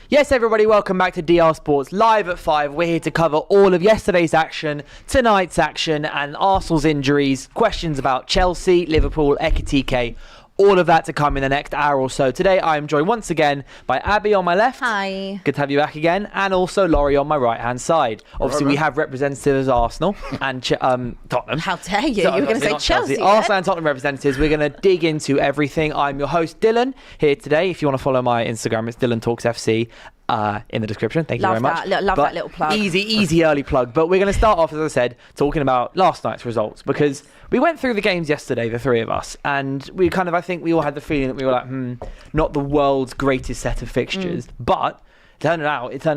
Yes, everybody, welcome back to DR Sports Live at 5. We're here to cover all of yesterday's action, tonight's action, and Arsenal's injuries, questions about Chelsea, Liverpool, Ekitike, all of that to come in the next hour or so. Today, I am joined once again by Abby on my left. Hi. Good to have you back again. And also Laurie on my right-hand side. Obviously, we have representatives of Arsenal and Tottenham. How dare you? You were going to say Chelsea. Arsenal and Tottenham representatives. We're going to dig into everything. I'm your host, Dylan, here today. If you want to follow my Instagram, it's Dylan Talks FC. In the description. Thank you very much. Love that little plug. Easy early plug. But we're going to start off, as I said, talking about last night's results, because we went through the games yesterday, the three of us, and we kind of, I think we all had the feeling that we were like, not the world's greatest set of fixtures, but it turned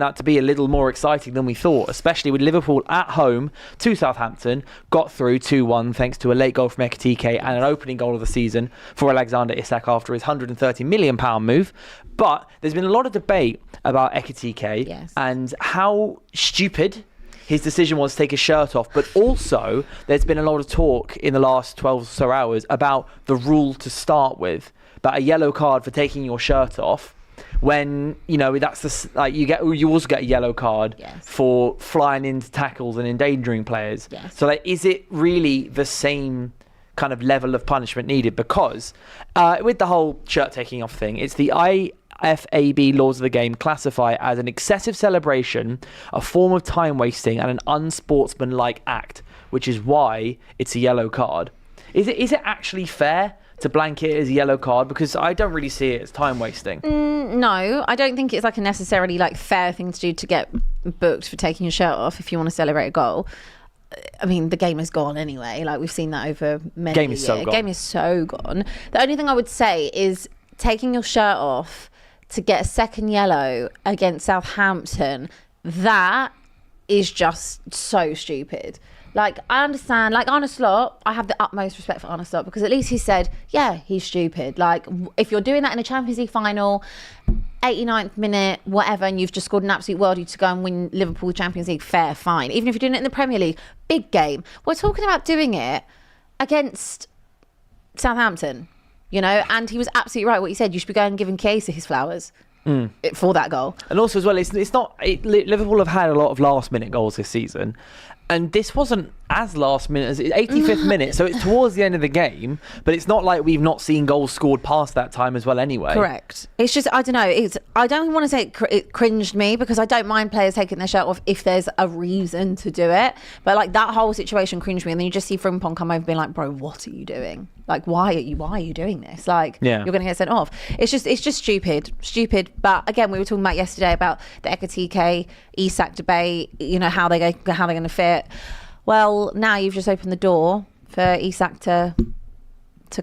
out to be a little more exciting than we thought, especially with Liverpool at home to Southampton, got through 2-1 thanks to a late goal from Ekitike and an opening goal of the season for Alexander Isak after his £130 million move. But there's been a lot of debate about Ekitike and how stupid his decision was to take his shirt off, but also there's been a lot of talk in the last 12 or so hours about the rule to start with, about a yellow card for taking your shirt off. When that's you also get a yellow card for flying into tackles and endangering players. So is it really the same kind of level of punishment needed? Because with the whole shirt taking off thing, it's the IFAB laws of the game classify as an excessive celebration, a form of time wasting, and an unsportsmanlike act, which is why it's a yellow card. Is it actually fair to blanket it as a yellow card? Because I don't really see it as time wasting. No, I don't think it's like a necessarily fair thing to do to get booked for taking your shirt off if you want to celebrate a goal. I mean, the game is gone anyway. We've seen that over many years. The game is so gone. The only thing I would say is taking your shirt off to get a second yellow against Southampton. That is just so stupid. I understand, Arne Slot, I have the utmost respect for Arne Slot, because at least he said, yeah, he's stupid. If you're doing that in a Champions League final, 89th minute, whatever, and you've just scored an absolute worldie to go and win Liverpool Champions League, fair, fine. Even if you're doing it in the Premier League, big game. We're talking about doing it against Southampton, and he was absolutely right what he said. You should be going and giving Chiesa his flowers. For that goal. And also as well, Liverpool have had a lot of last minute goals this season, and this wasn't as last minute as 85th minute, so it's towards the end of the game, but it's not like we've not seen goals scored past that time as well anyway. Correct. It's just, I don't know, I don't want to say it cringed me, because I don't mind players taking their shirt off if there's a reason to do it, but that whole situation cringed me. And then you just see Frimpong come over being like, bro, what are you doing? Why are you doing this? You're going to get sent off. It's just stupid. But again, we were talking about yesterday about the Ekitike Isak debate, how they're going to fit. Well, now you've just opened the door for Isak to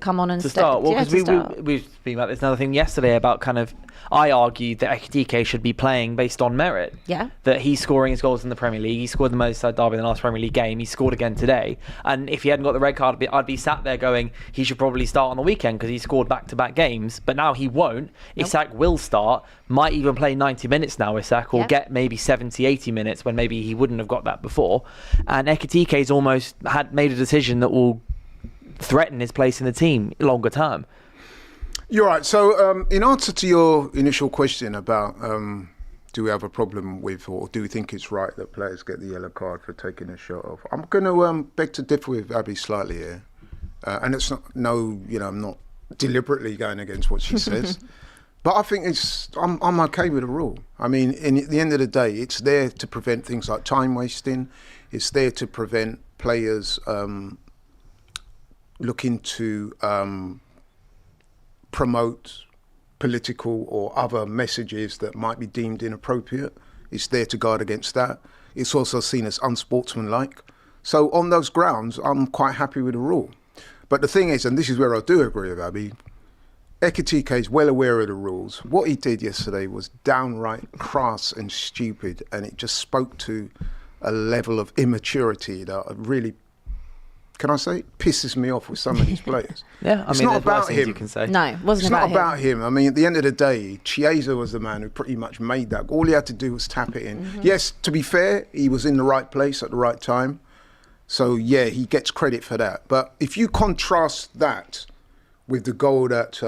come on and start. Well, because we were speaking about this another thing yesterday about I argued that Ekitike should be playing based on merit. Yeah. That he's scoring his goals in the Premier League. He scored the Merseyside derby in the last Premier League game. He scored again today. And if he hadn't got the red card, I'd be sat there going, he should probably start on the weekend because he scored back-to-back games. But now he won't. Nope. Isak will start. Might even play 90 minutes now, Isak, or get maybe 70, 80 minutes when maybe he wouldn't have got that before. And Ekitike's almost made a decision that will threaten his place in the team longer term. You're right. So in answer to your initial question about do we have a problem with, or do we think it's right that players get the yellow card for taking their shirt off, I'm going to beg to differ with Abby slightly here. And it's not, I'm not deliberately going against what she says. But I think I'm okay with the rule. I mean, at the end of the day, it's there to prevent things like time wasting. It's there to prevent players looking to promote political or other messages that might be deemed inappropriate. It's there to guard against that. It's also seen as unsportsmanlike. So on those grounds, I'm quite happy with the rule. But the thing is, and this is where I do agree with Abby, Ekitike is well aware of the rules. What he did yesterday was downright crass and stupid, and it just spoke to a level of immaturity that really, can I say, pisses me off with some of these players. It's not about him. You can say. No, it wasn't about him. I mean, at the end of the day, Chiesa was the man who pretty much made that. All he had to do was tap it in. Mm-hmm. Yes, to be fair, he was in the right place at the right time. So, yeah, he gets credit for that. But if you contrast that with the goal that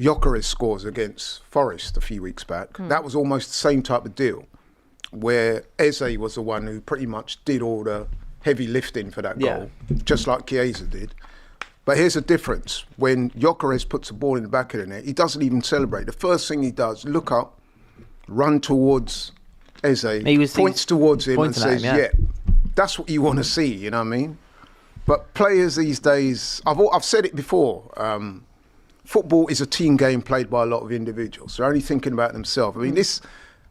Gyökeres scores against Forest a few weeks back, that was almost the same type of deal, where Eze was the one who pretty much did all the heavy lifting for that goal, just like Chiesa did. But here's the difference. When Gyökeres puts the ball in the back of the net, he doesn't even celebrate. The first thing he does, look up, run towards Eze, points towards him and says, yeah, that's what you want to see, you know what I mean? But players these days, I've said it before, football is a team game played by a lot of individuals. They're only thinking about themselves. I mean, this,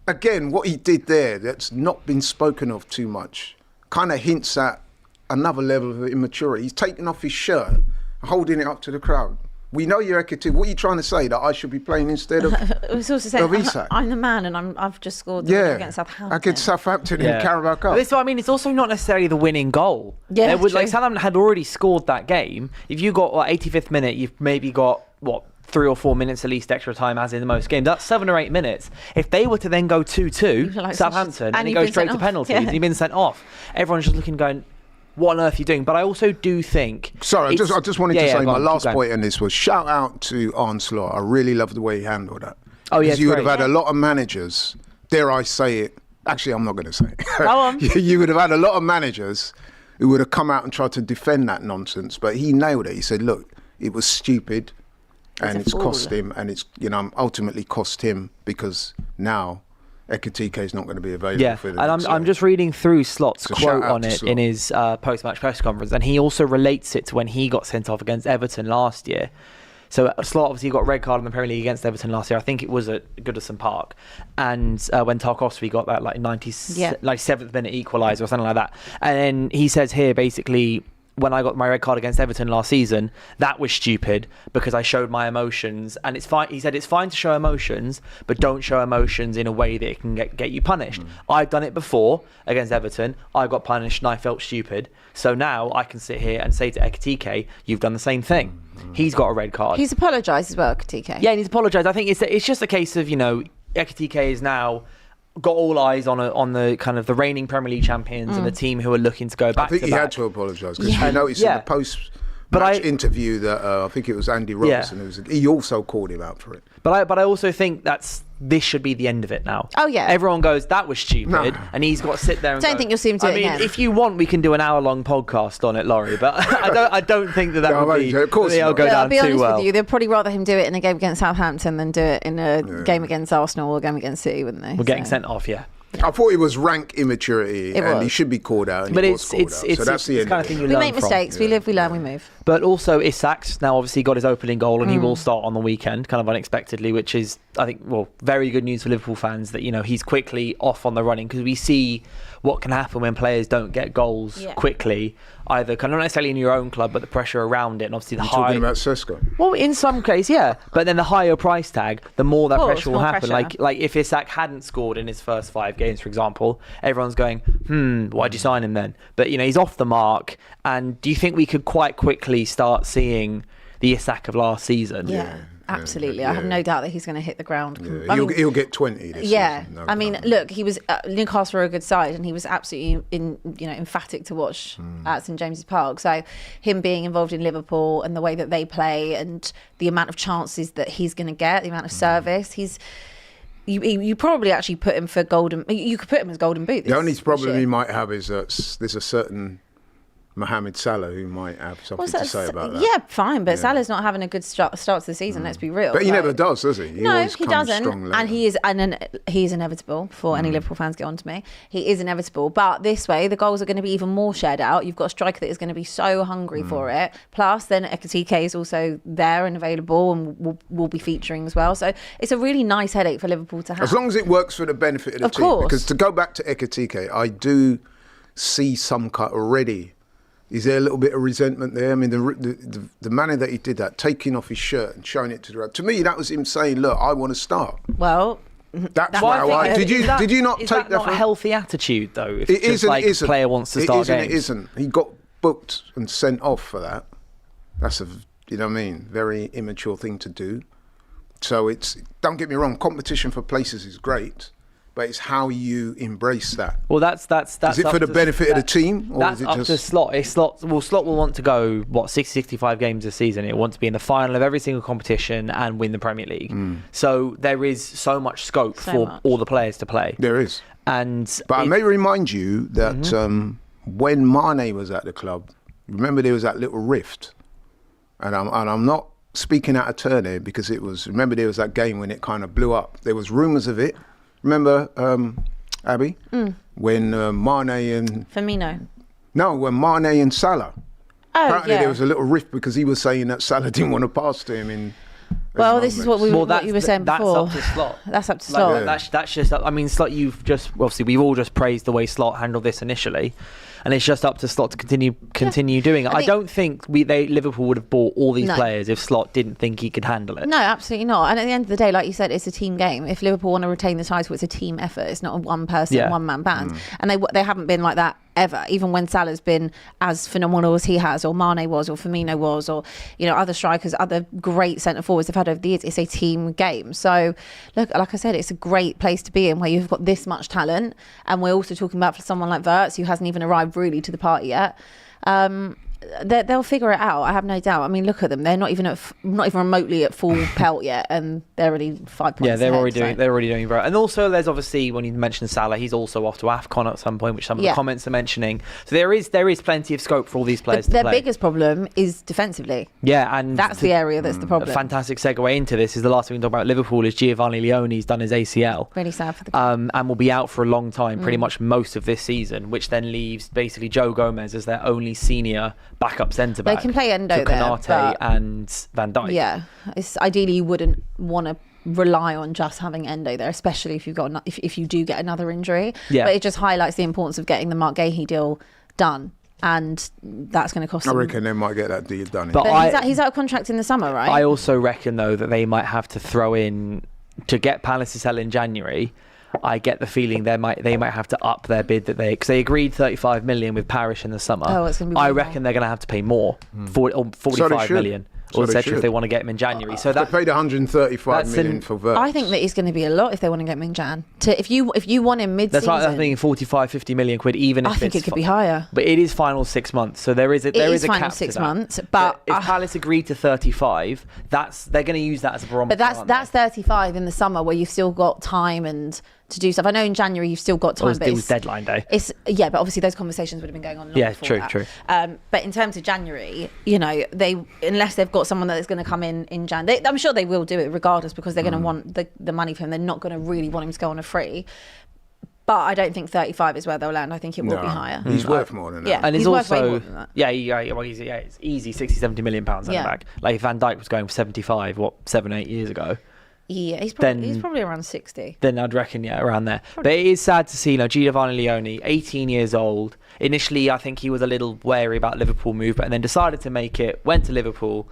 again, what he did there, that's not been spoken of too much, kind of hints at another level of immaturity. He's taking off his shirt, holding it up to the crowd. We know you're Ekiti. What are you trying to say? That I should be playing instead of Isak? I'm the man, and I've just scored against Southampton. Against Southampton in the Carabao Cup. But I mean, it's also not necessarily the winning goal. Yeah, like Southampton had already scored that game. If you got 85th minute, you've maybe got 3 or 4 minutes at least extra time, as in most games. That's 7 or 8 minutes. If they were to then go 2-2 Southampton and it goes straight to penalties, and you've been sent off, everyone's just looking, going, what on earth are you doing? But I also do think... Sorry, I just wanted to say my last point on this was shout out to Arne Slot. I really love the way he handled that. Oh, yeah, because you would have had a lot of managers, dare I say it, actually I'm not going to say it. Go on. You would have had a lot of managers who would have come out and tried to defend that nonsense, but he nailed it. He said, look, it was stupid and it's cost him, and it's ultimately cost him because now Ekitike is not going to be available for them. And I'm just reading through Slot's quote on it in his post-match press conference, and he also relates it to when he got sent off against Everton last year. So Slot obviously got a red card in the Premier League against Everton last year. I think it was at Goodison Park, and when Tarkowski got that 7th minute equaliser or something like that. And then he says here basically, when I got my red card against Everton last season, that was stupid because I showed my emotions, and it's fine. He said it's fine to show emotions, but don't show emotions in a way that it can get you punished. I've done it before against Everton. I got punished and I felt stupid. So now I can sit here and say to Ekitike, you've done the same thing. He's got a red card. He's apologised as well, Ekitike. Yeah, and he's apologised. I think it's just a case of, Ekitike is now got all eyes on the kind of the reigning Premier League champions and the team who are looking to go back. I think he had to apologise because you noticed in the post-match interview that I think it was Andy Robertson he also called him out for it. But I also think this should be the end of it now. Oh yeah, everyone goes, that was stupid, and he's got to sit there and don't think you'll see him do it again. If you want, we can do an hour-long podcast on it, Laurie, but I don't think that would be. Of course, it'll go down I'll be too honest well. with you, they'd probably rather him do it in a game against Southampton than do it in a game against Arsenal or a game against City, wouldn't they? We're getting sent off, I thought it was rank immaturity, and he should be called out. And but he was called out. So that's the end. Kind of thing you we learn make mistakes. From. We live, we learn, we move. But also, Isak's now obviously got his opening goal, and he will start on the weekend, kind of unexpectedly, which is, I think, very good news for Liverpool fans that he's quickly off on the running, because we see what can happen when players don't get goals quickly. Either kind of not necessarily in your own club, but the pressure around it, and obviously talking about Sesko. Well, in some case, yeah, but then the higher price tag, the more that pressure will happen. Like if Isak hadn't scored in his first 5 games, for example, everyone's going, why'd you sign him then? But he's off the mark. And do you think we could quite quickly start seeing the Isak of last season? Yeah. Absolutely, I have no doubt that he's going to hit the ground. Yeah, he'll get 20 this season. No, I mean, look, he was Newcastle were a good side, and he was absolutely emphatic to watch at St James's Park. So him being involved in Liverpool and the way that they play and the amount of chances that he's going to get, the amount of service, you probably actually put him for golden. You could put him as golden boot. The only problem he might have is that there's a certain Mohamed Salah who might have something to say about that. Yeah, fine, but Salah's not having a good start to the season. Let's be real. But he never does he? No, he doesn't. And he is inevitable. Before any Liverpool fans get on to me, he is inevitable. But this way, the goals are going to be even more shared out. You've got a striker that is going to be so hungry for it. Plus, then Ekitike is also there and available, and will be featuring as well. So it's a really nice headache for Liverpool to have. As long as it works for the benefit of the team. Course. Because to go back to Ekitike, I do see some cut already. Is there a little bit of resentment there? I mean, the manner that he did that, taking off his shirt and showing it to the crowd, to me, that was him saying, look, I want to start. Well, that's why I... Did you not take that? Is that not a healthy attitude, though? If it isn't. A player wants to start games. It isn't. He got booked and sent off for that. That's very immature thing to do. So don't get me wrong, competition for places is great, but it's how you embrace that. Well, that's Is it for the benefit of the team, or that's is it up just to Slot? Slot will want to go 65 games a season. It wants to be in the final of every single competition and win the Premier League. So there is so much scope for all the players to play. There is. But I may remind you that when Mane was at the club, remember there was that little rift, and I'm not speaking out of turn here because remember there was that game when it kind of blew up. There was rumours of it. Remember, Abby, when Mane and Firmino. No, when Mane and Salah. Oh, apparently there was a little rift because he was saying that Salah didn't want to pass to him Well, this is what you were saying before. That's up to Slot. That's up to Slot. That's just. I mean, Slot. Obviously we've all just praised the way Slot handled this initially, and it's just up to Slot to continue doing it. I don't think Liverpool would have bought all these players if Slot didn't think he could handle it. No, absolutely not. And at the end of the day, like you said, it's a team game. If Liverpool want to retain the title, it's a team effort. It's not a one person, one man band. And they haven't been like that ever. Even when Salah's been as phenomenal as he has, or Mane was, or Firmino was, or other strikers, other great centre forwards they've had over the years. It's a team game. So look, like I said, it's a great place to be in where you've got this much talent, and we're also talking about for someone like Wirtz who hasn't even arrived really to the party yet. They'll figure it out. I have no doubt. I mean, look at them. They're not even remotely at full pelt yet, and they're already 5 points. Yeah, they're ahead, already doing very. And also, there's obviously when you mentioned Salah, he's also off to AFCON at some point, which some of the comments are mentioning. So there is plenty of scope for all these players. Their biggest problem is defensively. Yeah, and that's the area that's the problem. A fantastic segue into this is the last thing we can talk about Liverpool is Giovanni Leone's done his ACL. Really sad for the club. And will be out for a long time, pretty much most of this season, which then leaves basically Joe Gomez as their only senior backup centre back. They can play Endo there, Konate and Van Dijk. Yeah, ideally you wouldn't want to rely on just having Endo there, especially if if you do get another injury. Yeah. But it just highlights the importance of getting the Mark Gahey deal done, and that's going to cost them. I reckon they might get that deal done. But he's out of contract in the summer, right? I also reckon though that they might have to throw in to get Palace to sell in January. I get the feeling they might have to up their bid because they agreed 35 million with Parish in the summer. Oh, it's going to be I reckon they're going to have to pay more, 45 million. Or etc. if they want to get him in January. So they paid 135 million for Wirtz. I think that it's going to be a lot if they want to get him in Jan. If you want him mid-season, that's like I'm thinking 45, 50 million quid. Even if I think it could be higher. But it is final 6 months, so there is a cap 6 to months. That. But if Palace agreed to 35, they're going to use that as a barometer. But that's 35 in the summer where you've still got time and to do stuff. I know in January you've still got time, but it was deadline day. But obviously those conversations would have been going on. True. But in terms of January, unless they've got someone that is going to come in Jan, I'm sure they will do it regardless because they're going to want the money for him. They're not going to really want him to go on a free. But I don't think 35 is where they'll land. I think it will be higher. He's worth more than that. Yeah, and he's worth way more than that. It's easy 60-70 million pounds on the back. Like if Van Dijk was going for 75, 7-8 years ago. Yeah, he's probably around 60. Then I'd reckon, around there. Probably. But it is sad to see, Giovanni Leone, 18 years old. Initially, I think he was a little wary about Liverpool move, and then decided to make it, went to Liverpool,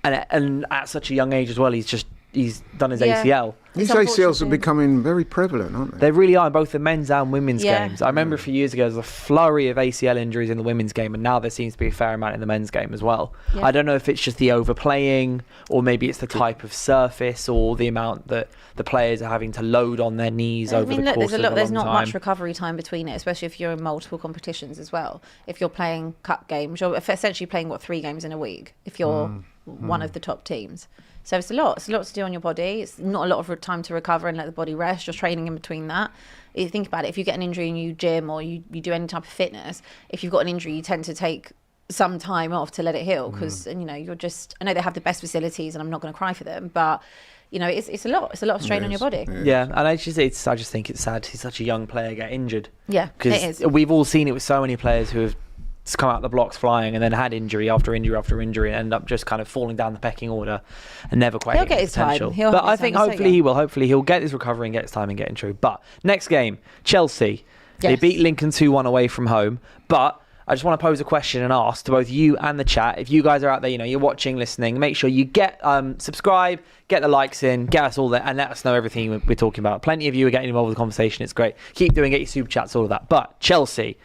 and at such a young age as well, he's done his ACL. These ACLs are becoming very prevalent, aren't they? They really are in both the men's and women's games. I remember a few years ago there was a flurry of ACL injuries in the women's game, and now there seems to be a fair amount in the men's game as well. I don't know if it's just the overplaying, or maybe it's the type of surface, or the amount that the players are having to load on their knees over the course of a long time. There's not much recovery time between it, especially if you're in multiple competitions as well. If you're playing cup games, you're essentially playing 3 games in a week if you're one of the top teams. So it's a lot to do on your body. It's not a lot of time to recover and let the body rest. You're training in between that. You think about it, if you get an injury and you gym or you do any type of fitness, if you've got an injury, you tend to take some time off to let it heal because you're just, I know they have the best facilities and I'm not going to cry for them, but it's a lot of strain on your body. Yeah, and I just think it's sad to see such a young player get injured. Yeah, it is. We've all seen it with so many players who have come out the blocks flying and then had injury after injury after injury and end up just kind of falling down the pecking order and never quite he'll get his potential. Time. But I think hopefully he will. Hopefully he'll get his recovery and get his time and get in true. But next game, Chelsea. Yes. They beat Lincoln 2-1 away from home. But I just want to pose a question and ask to both you and the chat. If you guys are out there, you're watching, listening, make sure you get subscribe, get the likes in, get us all there, and let us know everything we're talking about. Plenty of you are getting involved with the conversation. It's great. Keep doing it. Get your super chats, all of that. But Chelsea.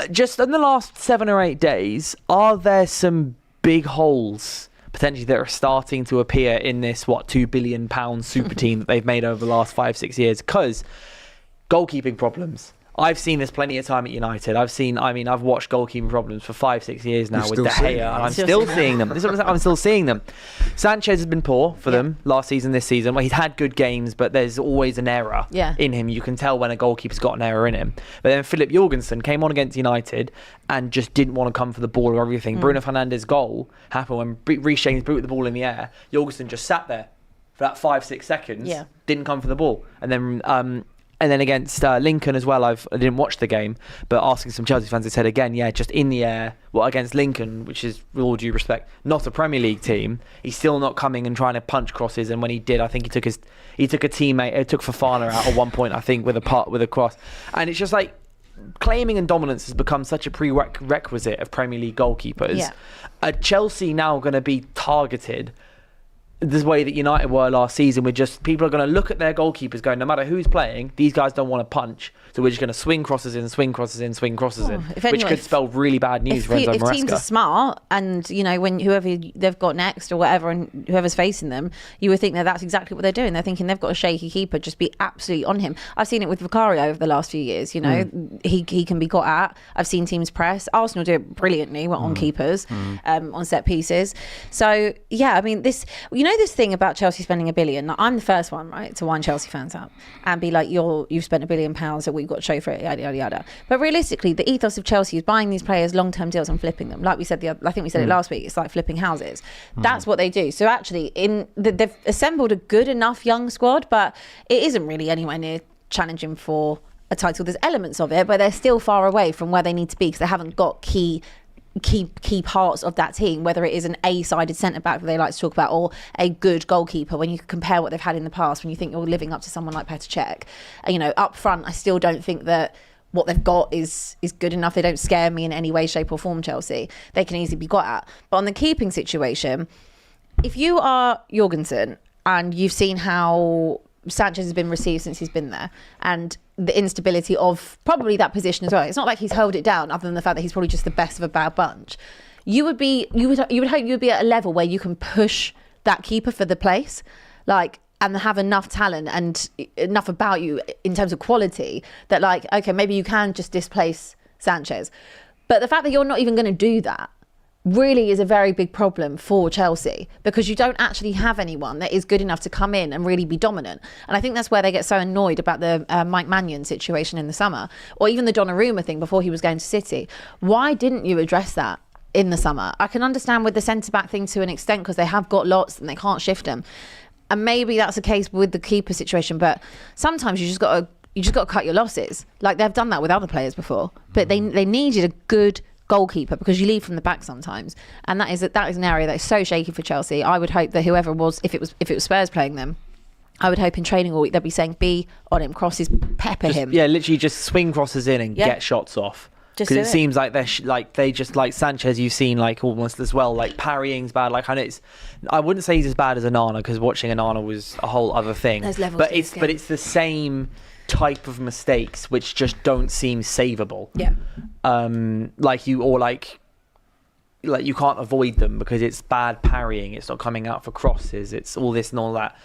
Just in the last 7 or 8 days, are there some big holes potentially that are starting to appear in this £2 billion super team that they've made over the last 5-6 years. Because goalkeeping problems. I've seen this plenty of time at United. I've watched goalkeeping problems for 5-6 years now with De Gea, and I'm still seeing them. This is what I'm saying. I'm still seeing them. Sanchez has been poor for them last season, this season. Well, he's had good games, but there's always an error in him. You can tell when a goalkeeper's got an error in him. But then Philip Jorgensen came on against United and just didn't want to come for the ball or everything. Bruno Fernandes's goal happened when Reece James booted the ball in the air. Jorgensen just sat there for that 5-6 seconds, didn't come for the ball. And then against Lincoln as well, I didn't watch the game, but asking some Chelsea fans, they said again, just in the air. Well, against Lincoln, which is, with all due respect, not a Premier League team, he's still not coming and trying to punch crosses. And when he did, I think he took a teammate, he took Fofana out at one point, I think, with a cross. And it's just like, claiming and dominance has become such a prerequisite of Premier League goalkeepers. Are Chelsea now going to be targeted the way that United were last season, with just people are going to look at their goalkeepers going, no matter who's playing, these guys don't want to punch, so we're just going to swing crosses in, which could spell really bad news for Enzo Maresca. If teams are smart, and when whoever they've got next or whatever, and whoever's facing them, you would think that that's exactly what they're doing. They're thinking they've got a shaky keeper, just be absolutely on him. I've seen it with Vicario over the last few years. He can be got at. I've seen teams press. Arsenal do it brilliantly on keepers, on set pieces. So this thing about Chelsea spending £1 billion. Like, I'm the first one, right, to wind Chelsea fans up and be like, you've spent £1 billion that we've got to show for it, yada yada yada. But realistically, the ethos of Chelsea is buying these players long-term deals and flipping them. Like we said, I think we said it last week. It's like flipping houses. That's what they do. So actually, they've assembled a good enough young squad, but it isn't really anywhere near challenging for a title. There's elements of it, but they're still far away from where they need to be because they haven't got key parts of that team, whether it is an A-sided centre-back that they like to talk about, or a good goalkeeper. When you compare what they've had in the past, when you think you're living up to someone like Petr Cech, up front, I still don't think that what they've got is good enough. They don't scare me in any way, shape or form, Chelsea. They can easily be got at. But on the keeping situation, if you are Jorgensen and you've seen how Sanchez has been received since he's been there, and the instability of probably that position as well. It's not like he's held it down, other than the fact that he's probably just the best of a bad bunch. You would hope you would be at a level where you can push that keeper for the place, and have enough talent and enough about you in terms of quality that, okay, maybe you can just displace Sanchez. But the fact that you're not even going to do that really is a very big problem for Chelsea, because you don't actually have anyone that is good enough to come in and really be dominant. And I think that's where they get so annoyed about the Mike Maignan situation in the summer, or even the Donnarumma thing before he was going to City. Why didn't you address that in the summer? I can understand with the centre-back thing to an extent, because they have got lots and they can't shift them. And maybe that's the case with the keeper situation, but sometimes you just got to cut your losses. They've done that with other players before, but they needed a good goalkeeper, because you lead from the back sometimes, and that is an area that is so shaky for Chelsea. I would hope that whoever it was, if it was Spurs playing them, I would hope in training all week they'd be saying, be on him, crosses, pepper him. Yeah, literally just swing crosses in and get shots off. Because it seems like they just like Sanchez. You've seen almost as well, parrying's bad. I wouldn't say he's as bad as Onana, because watching Onana was a whole other thing. There's levels, but it's the same type of mistakes which just don't seem savable. You can't avoid them because it's bad parrying, it's not coming out for crosses, it's all this and all that.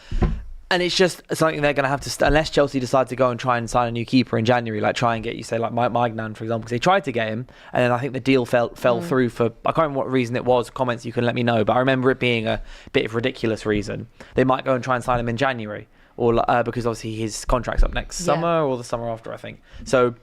And it's just something they're going to have to, unless Chelsea decide to go and try and sign a new keeper in January, try and get, Mike Maignan, for example, because they tried to get him, and then I think the deal fell through for, I can't remember what reason it was, comments you can let me know, but I remember it being a bit of a ridiculous reason. They might go and try and sign him in January, or because obviously his contract's up next summer or the summer after, I think. So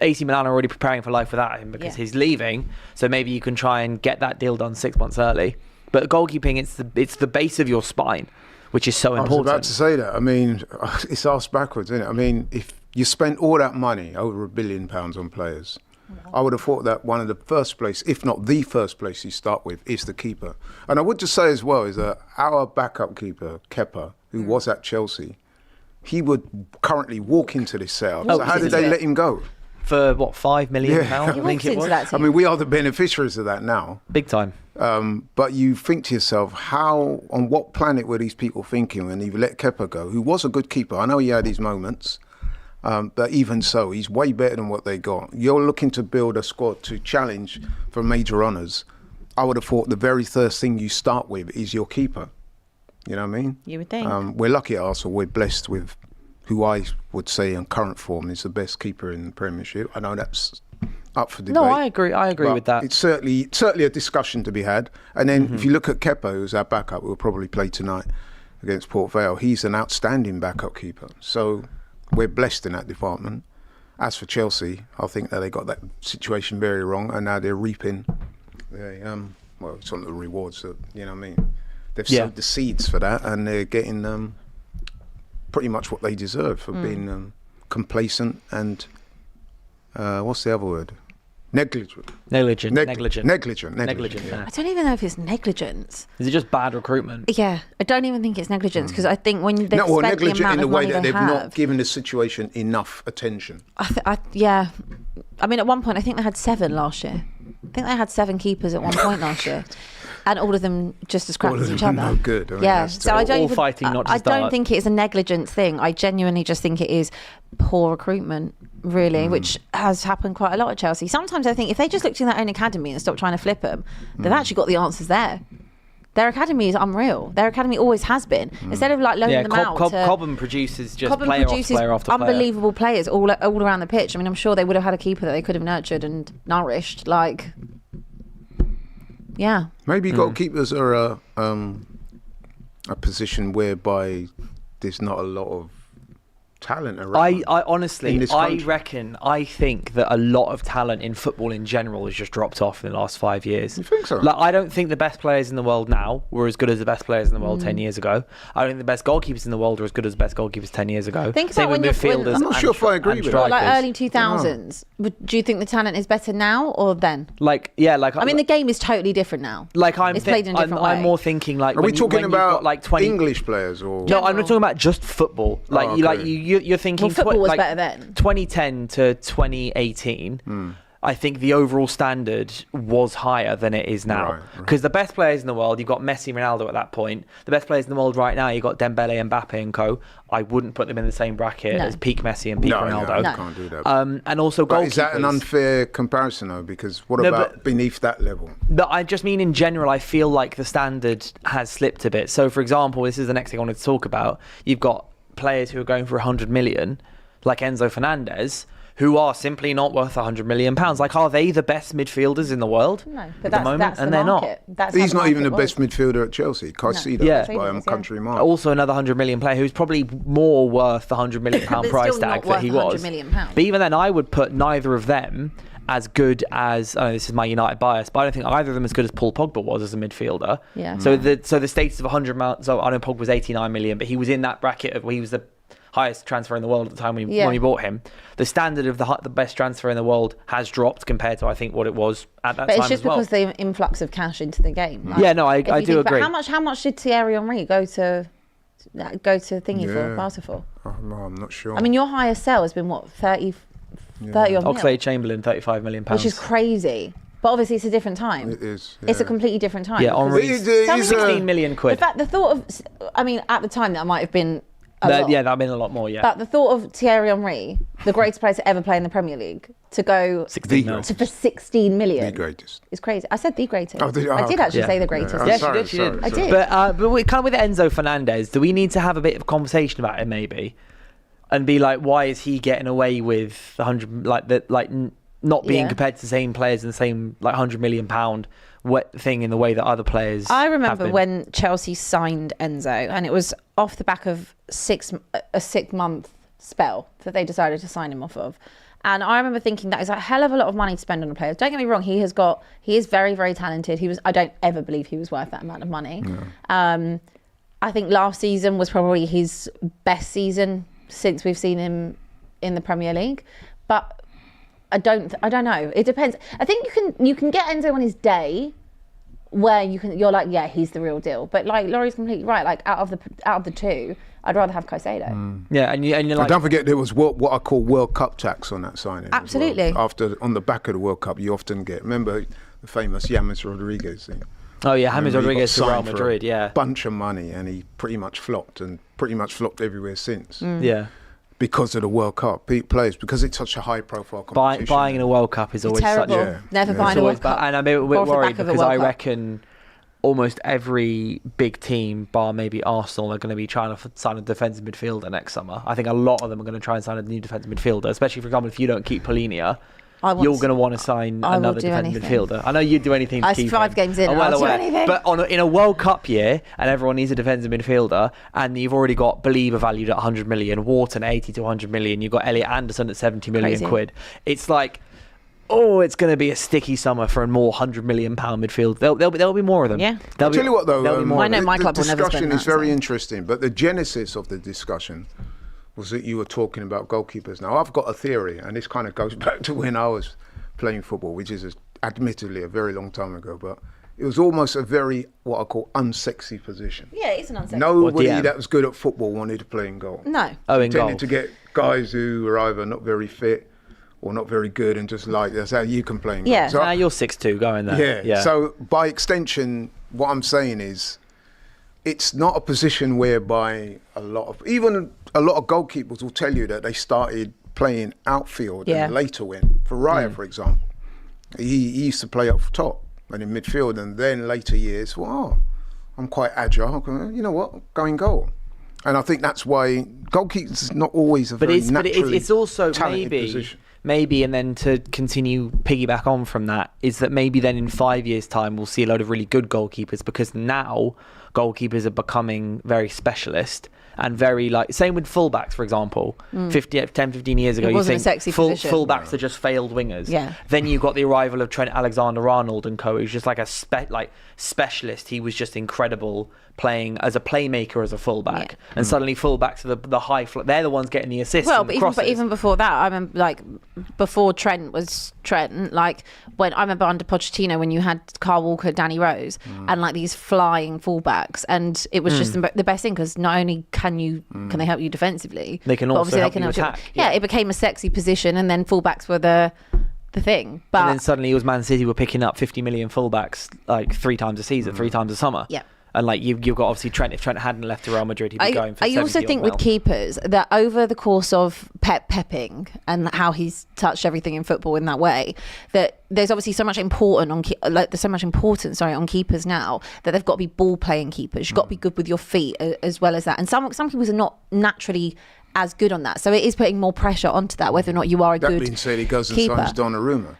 AC Milan are already preparing for life without him because he's leaving. So maybe you can try and get that deal done 6 months early. But goalkeeping, it's the base of your spine, which is so important. I was about to say that. I mean, it's asked backwards, isn't it? I mean, if you spent all that money, over £1 billion on players, I would have thought that one of the first place, if not the first place you start with, is the keeper. And I would just say as well, is that our backup keeper, Kepa, who was at Chelsea, he would currently walk into this setup. So how did they let him go? For what, £5 million? I think it was. I mean, we are the beneficiaries of that now. Big time. But you think to yourself, on what planet were these people thinking when you let Kepa go, who was a good keeper? I know he had his moments, but even so, he's way better than what they got. You're looking to build a squad to challenge for major honours. I would have thought the very first thing you start with is your keeper. You know what I mean? You would think. We're lucky at Arsenal. We're blessed with who I would say in current form is the best keeper in the Premiership. I know that's up for debate. No, I agree. I agree with that. It's certainly a discussion to be had. And then if you look at Kepa, who's our backup, who'll probably play tonight against Port Vale, he's an outstanding backup keeper. So we're blessed in that department. As for Chelsea, I think that they got that situation very wrong, and now they're reaping some of the rewards that, you know what I mean? They've sowed the seeds for that, and they're getting pretty much what they deserve for being complacent and what's the other word? Negligent. Negligent. Yeah. Yeah. I don't even know if it's negligence. Is it just bad recruitment? Yeah, I don't even think it's negligence, because I think when they've spent the negligent amount in the of way money that they they've have, not given the situation enough attention. yeah. I mean, at one point, I think they had 7 last year. I think they had 7 keepers at one point last year, and all of them just as crap as each other. No good. I mean, Yeah, so I don't all even, fighting not to I don't start. think it is a negligence thing. I genuinely just think it is poor recruitment, really, which has happened quite a lot at Chelsea. Sometimes I think if they just looked in their own academy and stopped trying to flip them, they've actually got the answers there. Their academy is unreal. Their academy always has been. Instead of like loaning them out to... Cobham produces just player after player. Unbelievable players all around the pitch. I mean, I'm sure they would have had a keeper that they could have nurtured and nourished. Like, yeah. Maybe goalkeepers are a position whereby there's not a lot of talent around. I honestly, in this I country. reckon, I think that a lot of talent in football in general has just dropped off in the last 5 years. You think so? Like, I don't think the best players in the world now were as good as the best players in the world 10 years ago. I don't think the best goalkeepers in the world are as good as the best goalkeepers 10 years ago. Think Same about with when midfielders. I'm not sure if I agree with that. Like strikers. early 2000s. Do you think the talent is better now or then? I mean, the game is totally different now. Like it's played in a different way. I'm more thinking like. Are we talking about got like 20 English players or? No, I'm not talking about just football. Like you're thinking. Well, football was better then. 2010 to 2018. I think the overall standard was higher than it is now. Because the best players in the world, you've got Messi, Ronaldo at that point. The best players in the world right now, you've got Dembele, Mbappe and co. I wouldn't put them in the same bracket as peak Messi and peak Ronaldo. No, can't do that. And also goalkeepers. Is that an unfair comparison though? Because what about beneath that level? But I just mean in general, I feel like the standard has slipped a bit. So for example, this is the next thing I wanted to talk about. You've got players who are going for 100 million, like Enzo Fernandez, who are simply not worth 100 million pounds. Like, are they the best midfielders in the world No, but at the moment? that's And the they're market. not. That's He's how not even the market best midfielder at Chelsea. Caicedo Yeah. by a country mile. Also another 100 million player who's probably more worth the 100 million pound But price still tag not worth that he 100 was. million pounds. But even then, I would put neither of them as good as, I know this is my United bias, but I don't think either of them as good as Paul Pogba was as a midfielder. Yeah. So the status of 100 million, so I know Pogba was 89 million, but he was in that bracket of, he was the highest transfer in the world at the time when we bought him. The standard of the best transfer in the world has dropped compared to, I think, what it was at that time as well. But it's just because the influx of cash into the game. Like, Yeah, no, I do agree. How much did Thierry Henry go to thingy for, Barca for? No, I'm not sure. I mean, your highest sell has been what, 30 odd mil? Oxlade-Chamberlain, 35 million pounds. Which is crazy. But obviously it's a different time. It is. It's a completely different time. Yeah, Henry's Tell me 16 million quid. the thought of, I mean, at the time that might have been a lot. Yeah, that'd been a lot more, yeah. But the thought of Thierry Henry, the greatest player to ever play in the Premier League, to go 16 mil. for 16 million. The greatest. It's crazy. I said the greatest. Oh, did you? I did Okay. actually say the greatest. Yeah, Yeah, sorry, she did. I did. But we, kind of with Enzo Fernandez, do we need to have a bit of a conversation about him maybe, and be like, why is he getting away with 100 not being compared to the same players in the same like 100 million pound thing in the way that other players? I remember have been? when Chelsea signed Enzo, and it was off the back of a 6-month spell that they decided to sign him off of. And I remember thinking that is a hell of a lot of money to spend on a player. Don't get me wrong, he is very, very talented. I don't ever believe he was worth that amount of money. No. I think last season was probably his best season since we've seen him in the Premier League. But I don't know. It depends. I think you can get Enzo on his day where you're like, yeah, he's the real deal. But like Laurie's completely right. Like out of the two, I'd rather have Caicedo. Yeah, and you're like, don't forget there was what I call World Cup tax on that signing. Absolutely. As well. On the back of the World Cup, you often get. Remember the famous James Rodriguez thing. oh yeah, James Remember, he Rodriguez got to Real signed for Madrid. a Yeah, bunch of money, and he pretty much flopped everywhere since. yeah. because of the World Cup players, because it's such a high-profile competition. Buying in a World Cup is always terrible. such Never buying a World Cup. And I'm a bit Or off the worried back of a because World I Cup. reckon almost every big team, bar maybe Arsenal, are going to be trying to sign a defensive midfielder next summer. I think a lot of them are going to try and sign a new defensive midfielder, especially, for example, if you don't keep Polinia. You're going to want to sign another defensive midfielder. I know you'd do anything to keep him. 5 games in, I'll do anything. But in a World Cup year, and everyone needs a defensive midfielder, and you've already got Believer valued at 100 million, Wharton 80 to 100 million, you've got Elliot Anderson at 70 million quid. It's like, it's going to be a sticky summer for a more £100 million midfield. There'll be more of them. Yeah. I'll tell you what, though, I know my club will never spend that. The discussion is very interesting, but the genesis of the discussion was that you were talking about goalkeepers. Now, I've got a theory, and this kind of goes back to when I was playing football, which is admittedly a very long time ago, but it was almost a very, what I call, unsexy position. Yeah, it's an unsexy. Nobody that was good at football wanted to play in goal. No. In goal. Tended to get guys who were either not very fit or not very good, and just like, that's how you can play in goal. Yeah. So, you're 6'2", go in there. Yeah. So by extension, what I'm saying is, it's not a position whereby a lot of goalkeepers will tell you that they started playing outfield and later went. For Raya, for example, he used to play up top and in midfield, and then later years, I'm quite agile. You know what? Go in goal. And I think that's why goalkeepers is not always a very naturally it's also talented position. Maybe, and then to continue piggyback on from that, is that maybe then in 5 years' time we'll see a load of really good goalkeepers, because now goalkeepers are becoming very specialist and very, like, same with fullbacks, for example. 10, 15 years ago, you think a sexy position. Fullbacks are just failed wingers. Yeah. Then you've got the arrival of Trent Alexander-Arnold and co, who's just like a specialist. He was just incredible playing as a playmaker as a fullback, and suddenly fullbacks are the high. They're the ones getting the assists. Well, and the crosses. but even before that, I remember, like, before Trent was Trent, like, when I remember under Pochettino, when you had Carl Walker, Danny Rose, and like these flying fullbacks, and it was just the best thing, because not only can they help you defensively, they can also help you attack. Yeah, it became a sexy position, and then fullbacks were the thing. But and then suddenly it was Man City were picking up 50 million fullbacks like 3 times a season, 3 times a summer. Yeah. And like you've got obviously Trent. If Trent hadn't left to Real Madrid, he'd be going for 70. I also think with keepers that over the course of pepping and how he's touched everything in football in that way, that there's obviously so much there's so much importance on keepers now, that they've got to be ball playing keepers. You've got to be good with your feet as well as that. And some keepers are not naturally as good on that, so it is putting more pressure onto that, whether or not you are a good keeper. That being said, he goes and signs Donnarumma.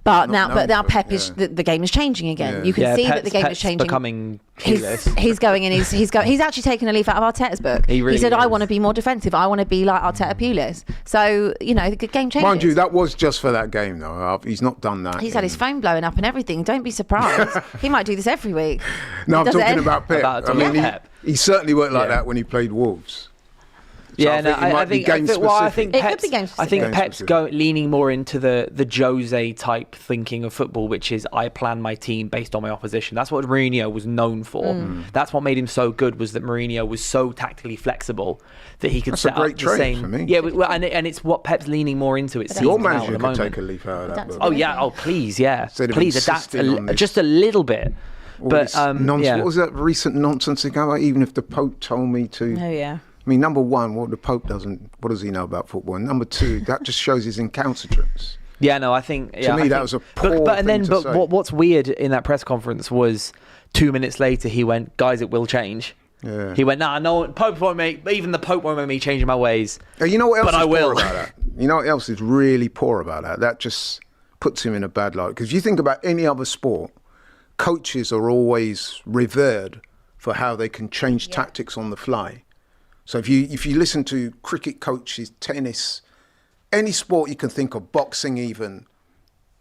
But now Pep is the game is changing again. You can see that the game is changing. Becoming he's going and he's actually taken a leaf out of Arteta's book. He said, "I want to be more defensive. I want to be like Arteta Pulis." So the game changes. Mind you, that was just for that game, though. He's not done that. He's had his phone blowing up and everything. Don't be surprised. He might do this every week. No, I'm talking about Pep. He certainly worked like that when he played Wolves. So I think Pep's leaning more into the Jose type thinking of football, which is I plan my team based on my opposition. That's what Mourinho was known for. That's what made him so good, was that Mourinho was so tactically flexible that he could set up the same. For me. Yeah, and it's what Pep's leaning more into. It seems your manager could take a leaf out of that book. Oh yeah, please, yeah, please adapt just a little bit. But what was that recent nonsense ago? Even if the Pope told me to. Oh yeah. I mean, number one, what does he know about football? And number two, that just shows his incalcitrance. Yeah, no, I think... To me, that was a poor thing to say. What's weird in that press conference was 2 minutes later, he went, guys, it will change. Yeah. He went, no, Pope won't even the Pope won't make me change my ways. You know what else but is I will. poor about that? You know what else is really poor about that? That just puts him in a bad light. Because if you think about any other sport, coaches are always revered for how they can change tactics on the fly. So if you listen to cricket coaches, tennis, any sport you can think of, boxing even,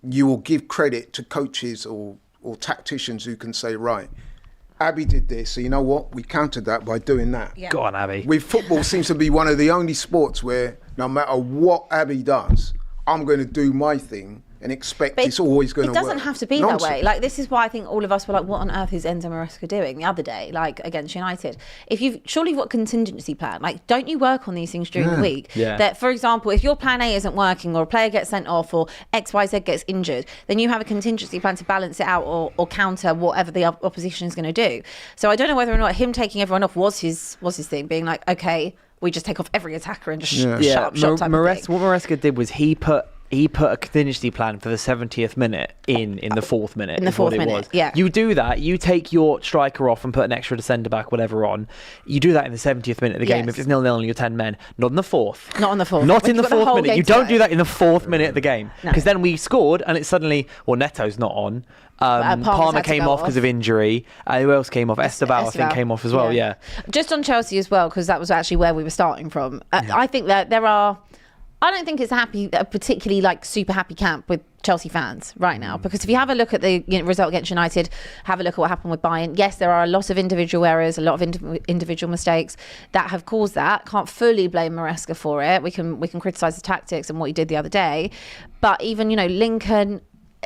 you will give credit to coaches or tacticians who can say, right, Abby did this, so you know what? We countered that by doing that. Yeah. Go on, Abby. With football, seems to be one of the only sports where no matter what Abby does, I'm going to do my thing and expect it's always going to work. It doesn't have to be that way. Like, this is why I think all of us were like, what on earth is Enzo Maresca doing the other day, like, against United? If you've got a contingency plan, like, don't you work on these things during the week? Yeah. That, for example, if your plan A isn't working or a player gets sent off or XYZ gets injured, then you have a contingency plan to balance it out or counter whatever the opposition is going to do. So I don't know whether or not him taking everyone off was his thing, being like, okay, we just take off every attacker and just shut up shop type of thing. What Maresca did was he put a contingency plan for the 70th minute in the 4th minute. In the 4th minute, yeah. You do that. You take your striker off and put an extra centre back, whatever, on. You do that in the 70th minute of the game. If it's 0-0 and you're 10 men, not in the 4th. Not in the 4th. Not in the 4th minute. You don't do that in the 4th minute of the game, because then we scored and it's suddenly, well, Neto's not on. Palmer came off because of injury. Who else came off? Esteban, I think, came off as well. Yeah. Just on Chelsea as well, because that was actually where we were starting from. I think that I don't think it's a particularly like super happy camp with Chelsea fans right now, because if you have a look at the result against United, have a look at what happened with Bayern. Yes, there are a lot of individual errors, a lot of individual mistakes that have caused that. Can't fully blame Maresca for it. We can criticise the tactics and what he did the other day, but even Lincoln.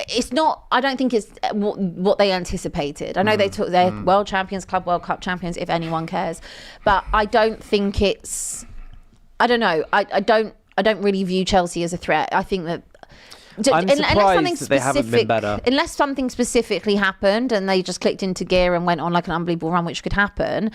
It's not. I don't think it's what they anticipated. I know they took their world champions, Club World Cup champions, if anyone cares, but I don't think it's. I don't know. I don't really view Chelsea as a threat. I think that. I'm surprised that they haven't been better. Unless something specifically happened and they just clicked into gear and went on like an unbelievable run, which could happen.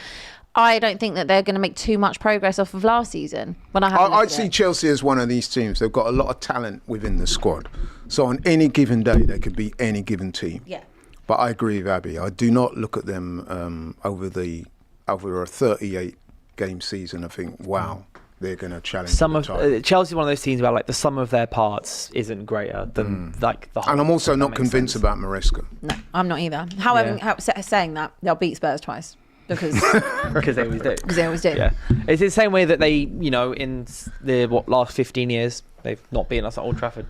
I don't think that they're going to make too much progress off of last season. I see Chelsea as one of these teams. They've got a lot of talent within the squad. So on any given day, they could beat any given team. Yeah. But I agree with Abby. I do not look at them over a 38 game season. I think, wow, they're going to challenge. Chelsea, one of those teams where like the sum of their parts isn't greater than like the whole. And I'm also not convinced about Maresca. No, I'm not either. However, saying that, they'll beat Spurs twice. Because they always do. Because they always do. Yeah, it's the same way that they, in the last 15 years, they've not beaten us at Old Trafford,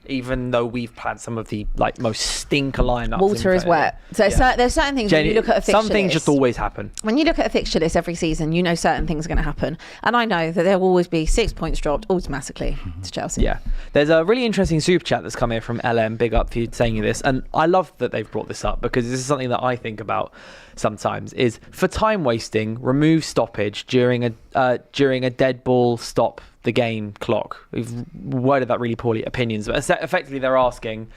even though we've had some of the most stinker lineups. Water is wet. So there's certain things when you look at a fixture list. Some things just always happen. When you look at a fixture list every season, you know certain things are going to happen, and I know that there will always be 6 points dropped automatically to Chelsea. Yeah, there's a really interesting super chat that's come here from LM. Big up for you saying this, and I love that they've brought this up because this is something that I think about sometimes. Is for time wasting, remove stoppage during a dead ball, stop the game clock. We've worded that really poorly, opinions, but effectively they're asking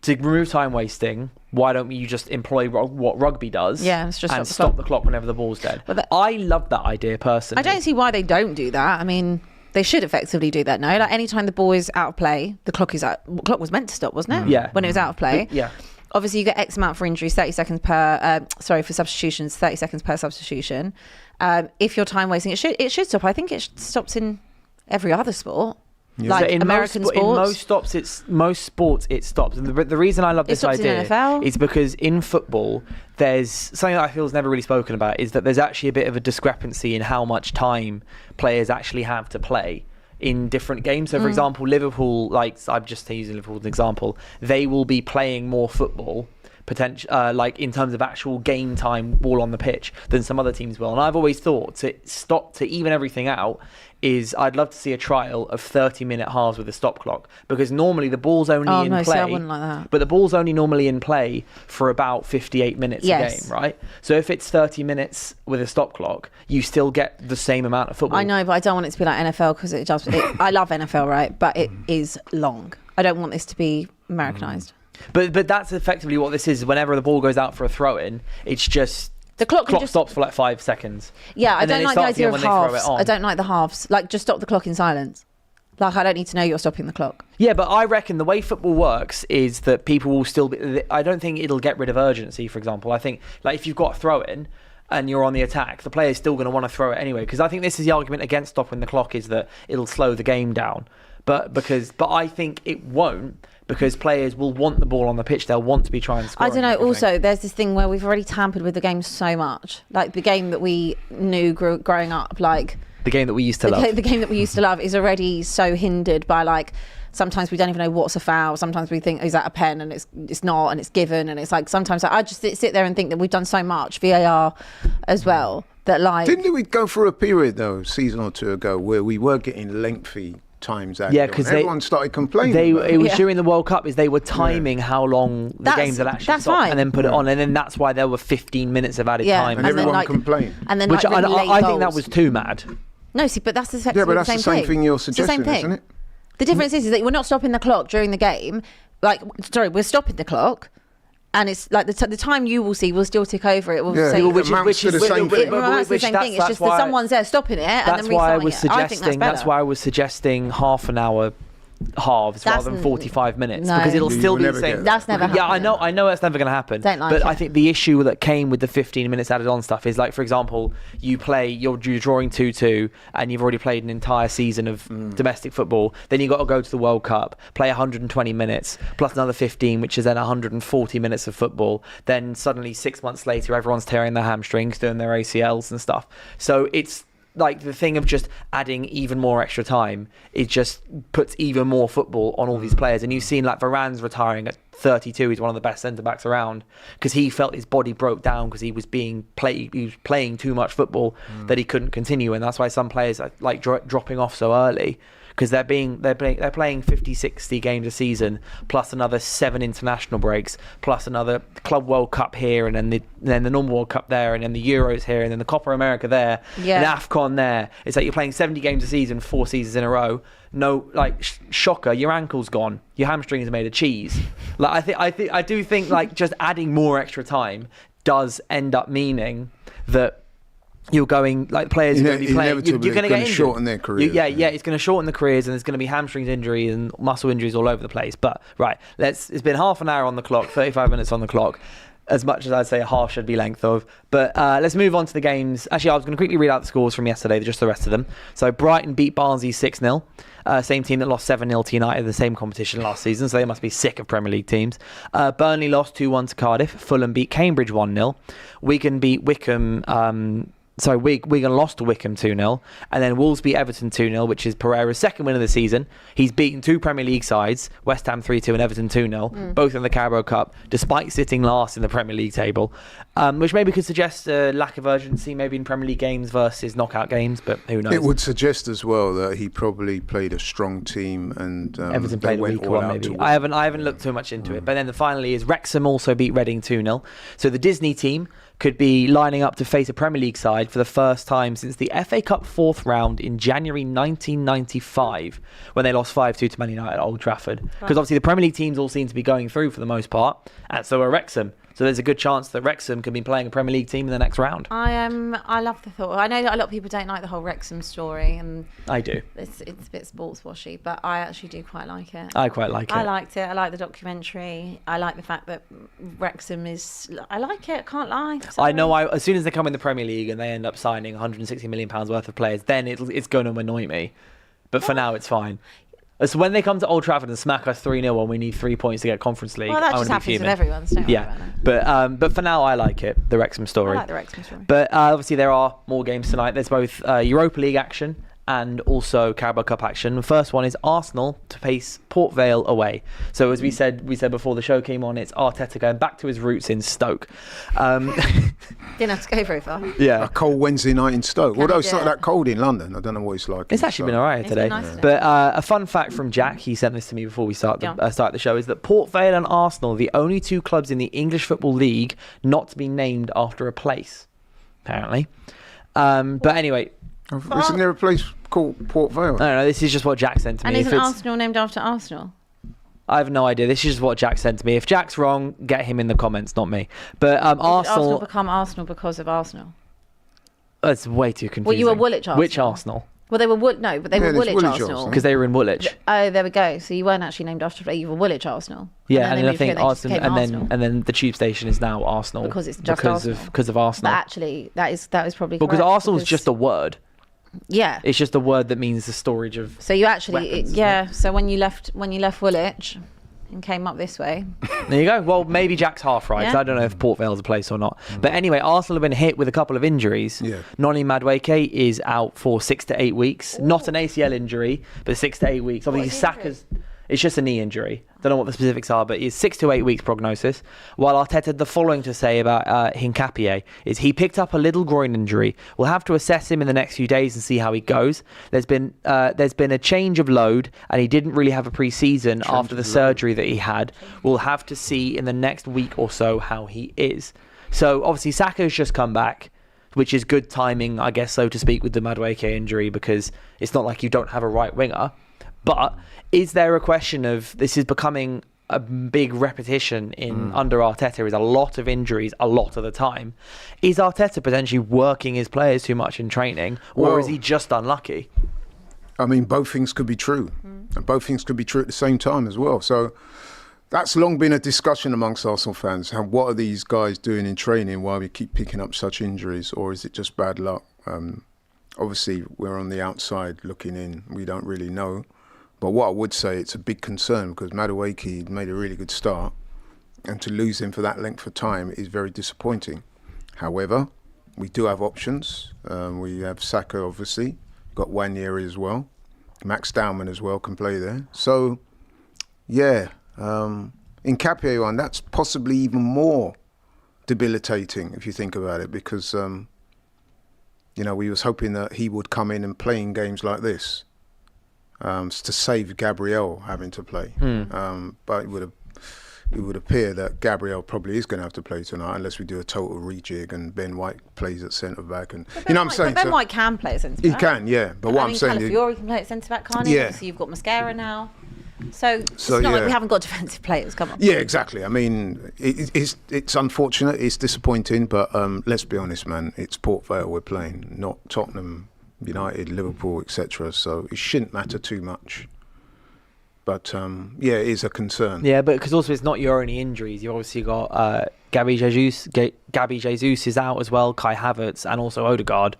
to remove time wasting. Why don't you just employ what rugby does? Yeah, it's just and stop the clock whenever the ball's dead. I love that idea personally. I don't see why they don't do that. I mean, they should effectively do that. No, like anytime the ball is out of play, the clock is out. The clock was meant to stop, wasn't it? Yeah, when it was out of play. Yeah. Obviously, you get X amount for injuries, 30 seconds per. For substitutions, 30 seconds per substitution. If you're time wasting, it should stop. I think it stops in every other sport. Yeah. Like so in American sports. In most sports it stops. And the reason I love this idea is because in football, there's something that I feel is never really spoken about, is that there's actually a bit of a discrepancy in how much time players actually have to play in different games. So for example, Liverpool, I'm just using Liverpool as an example, they will be playing more football in terms of actual game time ball on the pitch than some other teams will. And I've always thought to even everything out is I'd love to see a trial of 30-minute halves with a stop clock, because normally the ball's only in play. I wouldn't like that. But the ball's only normally in play for about 58 minutes a game, right? So if it's 30 minutes with a stop clock, you still get the same amount of football. I know, but I don't want it to be like NFL because I love NFL, right? But it is long. I don't want this to be Americanized. But that's effectively what this is. Whenever the ball goes out for a throw-in, it's just the clock stops for 5 seconds. Yeah, I don't like the idea of halves. I don't like the halves. Just stop the clock in silence. I don't need to know you're stopping the clock. Yeah, but I reckon the way football works is that people will still be. I don't think it'll get rid of urgency. For example, I think if you've got a throw-in and you're on the attack, the player's still going to want to throw it anyway. Because I think this is the argument against stopping the clock, is that it'll slow the game down. But I think it won't. Because players will want the ball on the pitch, they'll want to be trying to score. I don't know. Also, there's this thing where we've already tampered with the game so much. Like the game that we knew growing up, the game that we used to love. The game that we used to love is already so hindered by sometimes we don't even know what's a foul. Sometimes we think, is that a pen? And it's not, and it's given. And it's sometimes I just sit there and think that we've done so much VAR as well that Didn't we go through a period though, season or two ago, where we were getting lengthy times added. Yeah, because everyone started complaining. It was during the World Cup. Is they were timing how long the games had actually stopped, and then put it on, and then that's why there were 15 minutes of added time. And everyone complained. And then, which I think that was too mad. No, see, but that's the same thing you're suggesting, isn't it? The difference is that we're not stopping the clock during the game. We're stopping the clock. And it's like the time you will see will still tick over. It will say, which is the same thing. It's just that someone's there stopping it and then restarting it. I think that's better. That's why I was suggesting half an hour halves rather than 45 minutes, because it'll still be the same. That's never happened. Yeah, I know that's never going to happen. But I think the issue that came with the 15 minutes added on stuff is, like, for example, you're drawing 2-2 and you've already played an entire season of domestic football. Then you've got to go to the World Cup, play 120 minutes plus another 15, which is then 140 minutes of football. Then suddenly 6 months later, everyone's tearing their hamstrings, doing their ACLs and stuff. So it's like the thing of just adding even more extra time, it just puts even more football on all these players. And you've seen, like, Varane's retiring at 32. He's one of the best centre backs around because he felt his body broke down because he was playing too much football that he couldn't continue. And that's why some players are like dropping off so early, because they're playing 50-60 games a season plus another 7 international breaks plus another Club World Cup here, and then the normal World Cup there, and then the Euros here, and then the Copa America there, and AFCON there. It's like you're playing 70 games a season 4 seasons in a row. No, like, shocker, your ankle's gone, your hamstrings are made of cheese. Like, I do think like just adding more extra time does end up meaning that you're going, like, players are going to be playing. You're going to get injured. Shorten their careers. It's going to shorten the careers, and there's going to be hamstrings injuries and muscle injuries all over the place. But it's been half an hour on the clock, 35 minutes on the clock, as much as I'd say half should be length of. But let's move on to the games. Actually, I was going to quickly read out the scores from yesterday, just the rest of them. So Brighton beat Barnsley 6-0. Same team that lost 7-0 to United in the same competition last season, so they must be sick of Premier League teams. Burnley lost 2-1 to Cardiff. Fulham beat Cambridge 1-0. Wigan beat Wickham. Wigan lost to Wickham 2-0, and then Wolves beat Everton 2-0, which is Pereira's second win of the season. He's beaten 2 Premier League sides, West Ham 3-2 and Everton 2-0, both in the Carabao Cup, despite sitting last in the Premier League table, which maybe could suggest a lack of urgency maybe in Premier League games versus knockout games, but who knows. It would suggest as well that he probably played a strong team, and Everton played a weaker one maybe. I haven't looked too much into it, but then finally is Wrexham also beat Reading 2-0. So the Disney team could be lining up to face a Premier League side for the first time since the FA Cup 4th round in January 1995, when they lost 5-2 to Man United at Old Trafford. Because obviously the Premier League teams all seem to be going through for the most part, and so are Wrexham. So there's a good chance that Wrexham could be playing a Premier League team in the next round. I love the thought. I know that a lot of people don't like the whole Wrexham story, and I do. It's a bit sports washy, but I actually do quite like it. I quite like it. I liked it. I like the documentary. I like the fact that Wrexham is. I like it. I can't lie. Sorry. I know. As soon as they come in the Premier League and they end up signing 160 million pounds worth of players, then it's going to annoy me. But for now, it's fine. So when they come to Old Trafford and smack us 3-0 and we need 3 points to get Conference League, well, that just happens with everyone. So but for now, I like it, the Wrexham story. I like the Wrexham story. But obviously, there are more games tonight. There's both Europa League action and also Carabao Cup action. The first one is Arsenal to face Port Vale away. So as we said before the show came on, it's Arteta going back to his roots in Stoke. Didn't have to go very far. Yeah, a cold Wednesday night in Stoke. Although it's not that cold in London, I don't know what it's like. It's actually been alright today. Nice today. But a fun fact from Jack, he sent this to me before we start the show, is that Port Vale and Arsenal are the only 2 clubs in the English Football League not to be named after a place, apparently. But anyway. Isn't there a place called Port Vale? No, this is just what Jack sent to me. And isn't Arsenal named after Arsenal? I have no idea. This is just what Jack sent to me. If Jack's wrong, get him in the comments, not me. But Arsenal become Arsenal because of Arsenal? That's way too confusing. Well, you were Woolwich Arsenal. Which Arsenal? Well, they were Woolwich Arsenal. Because they were in Woolwich. Oh, there we go. So you weren't actually named after, you were Woolwich Arsenal. Yeah, and then I think Arsenal, and then the tube station is now Arsenal because it's just Arsenal. Because of Arsenal. But actually, that is probably because Arsenal is just a word. Yeah, it's just a word that means the storage of. So you actually, So when you left Woolwich and came up this way, there you go. Well, maybe Jack's half right. I don't know if Port Vale's a place or not. But anyway, Arsenal have been hit with a couple of injuries. Yeah. Noni Madueke is out for 6 to 8 weeks. Ooh. Not an ACL injury, but 6 to 8 weeks. Obviously, Saka's. It's just a knee injury. Don't know what the specifics are, but it's 6 to 8 weeks prognosis. While Arteta had the following to say about Hincapié is he picked up a little groin injury. We'll have to assess him in the next few days and see how he goes. There's been a change of load, and he didn't really have a pre-season after the surgery that he had. We'll have to see in the next week or so how he is. So obviously Saka's just come back, which is good timing, I guess, so to speak, with the Madueke injury, because it's not like you don't have a right winger. But is there a question of this is becoming a big repetition in under Arteta? Is a lot of injuries a lot of the time. Is Arteta potentially working his players too much in training, or is he just unlucky? I mean, both things could be true, and both things could be true at the same time as well. So that's long been a discussion amongst Arsenal fans. What are these guys doing in training? Why we keep picking up such injuries, or is it just bad luck? Obviously, we're on the outside looking in. We don't really know. But what I would say, it's a big concern because Madueke made a really good start, and to lose him for that length of time is very disappointing. However, we do have options. We have Saka, obviously. Got Wanyeri as well. Max Dowman as well can play there. So, yeah, in Capio one, that's possibly even more debilitating if you think about it, because, we was hoping that he would come in and play in games like this. To save Gabriel having to play. But it would appear that Gabriel probably is going to have to play tonight unless we do a total rejig and Ben White plays at centre-back. And you know what I'm saying? Ben White can play at centre-back. He can, yeah. But what I'm saying... Calafiori can play at centre-back, can't he? Yeah. Obviously, you've got Mascara now. So it's not like we haven't got defensive players, come on. Yeah, exactly. I mean, it's unfortunate, it's disappointing, but let's be honest, man, it's Port Vale we're playing, not Tottenham, United, Liverpool, etc. So it shouldn't matter too much. But it is a concern. Yeah, but because also it's not your only injuries. You've obviously got Gabby Jesus is out as well. Kai Havertz and also Odegaard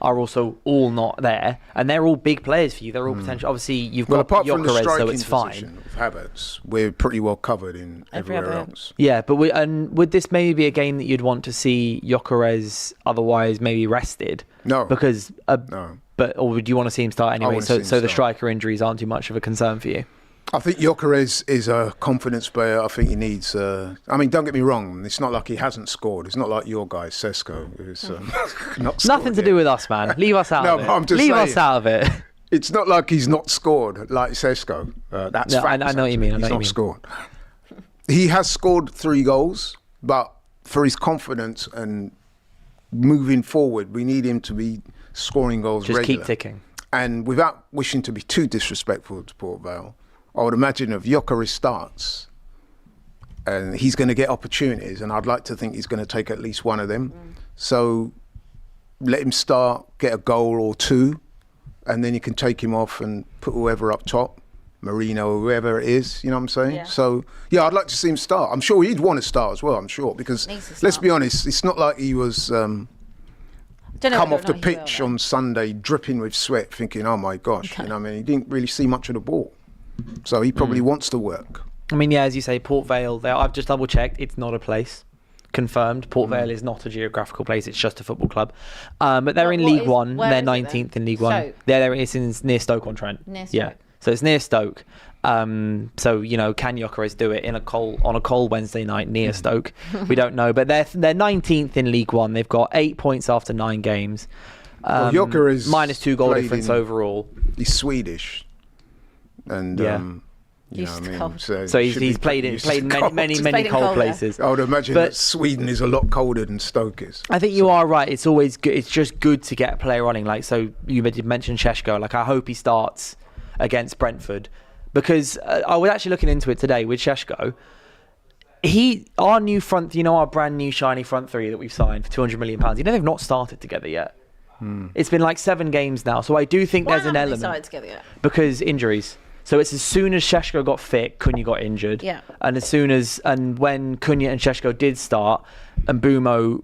are also all not there, and they're all big players for you. They're all potential. Obviously, you've got apart from the Gyökeres, so striking it's fine. Of Havertz, we're pretty well covered in everywhere else. Yeah, but would this maybe be a game that you'd want to see Gyökeres otherwise maybe rested? No, because no. But or would you want to see him start anyway? So the striker injuries aren't too much of a concern for you. I think Gyökeres is a confidence player. I think he needs... I mean, don't get me wrong. It's not like he hasn't scored. It's not like your guy, Sesko, who's not scored Nothing to do with us, man. Leave us out of it. I'm just Leave saying, us out of it. It's not like he's not scored like Sesko. That's fact. I know what you mean. He's not scored. He has scored 3 goals, but for his confidence and moving forward, we need him to be scoring goals regularly. Just keep ticking. And without wishing to be too disrespectful to Port Vale, I would imagine if Gyökeres starts, and he's going to get opportunities, and I'd like to think he's going to take at least one of them. So let him start, get a goal or 2, and then you can take him off and put whoever up top, Marino, whoever it is, you know what I'm saying? Yeah. So, yeah, I'd like to see him start. I'm sure he'd want to start as well, I'm sure, because let's be honest, it's not like he was... come off the pitch on Sunday dripping with sweat thinking, oh my gosh, you know what I mean? He didn't really see much of the ball. So he probably wants to work. I mean, yeah, as you say, Port Vale, I've just double checked, it's not a place. Confirmed. Port Vale is not a geographical place, it's just a football club. But they're in League One, they're 19th in League One. It's near Stoke on Trent. Near Stoke. Yeah, so it's near Stoke. So, can Gyökeres do it on a cold Wednesday night near Stoke? We don't know, but they're 19th in League One. They've got 8 points after 9 games. Gyökeres minus 2 goal difference overall. He's Swedish. And you know what I mean? So he's played many cold places. I would imagine that Sweden is a lot colder than Stoke is. I think you are right. It's always good. It's just good to get a player running. Like, so you mentioned Šeško. Like, I hope he starts against Brentford, because I was actually looking into it today with Šeško. Our new front, our brand new shiny front 3 that we've signed for £200 million. They've not started together yet. It's been like 7 games now, so I do think there's an element. Why haven't they started together yet? Because injuries. So it's as soon as Šeško got fit, Cunha got injured. Yeah. And when Cunha and Šeško did start, and Mbumo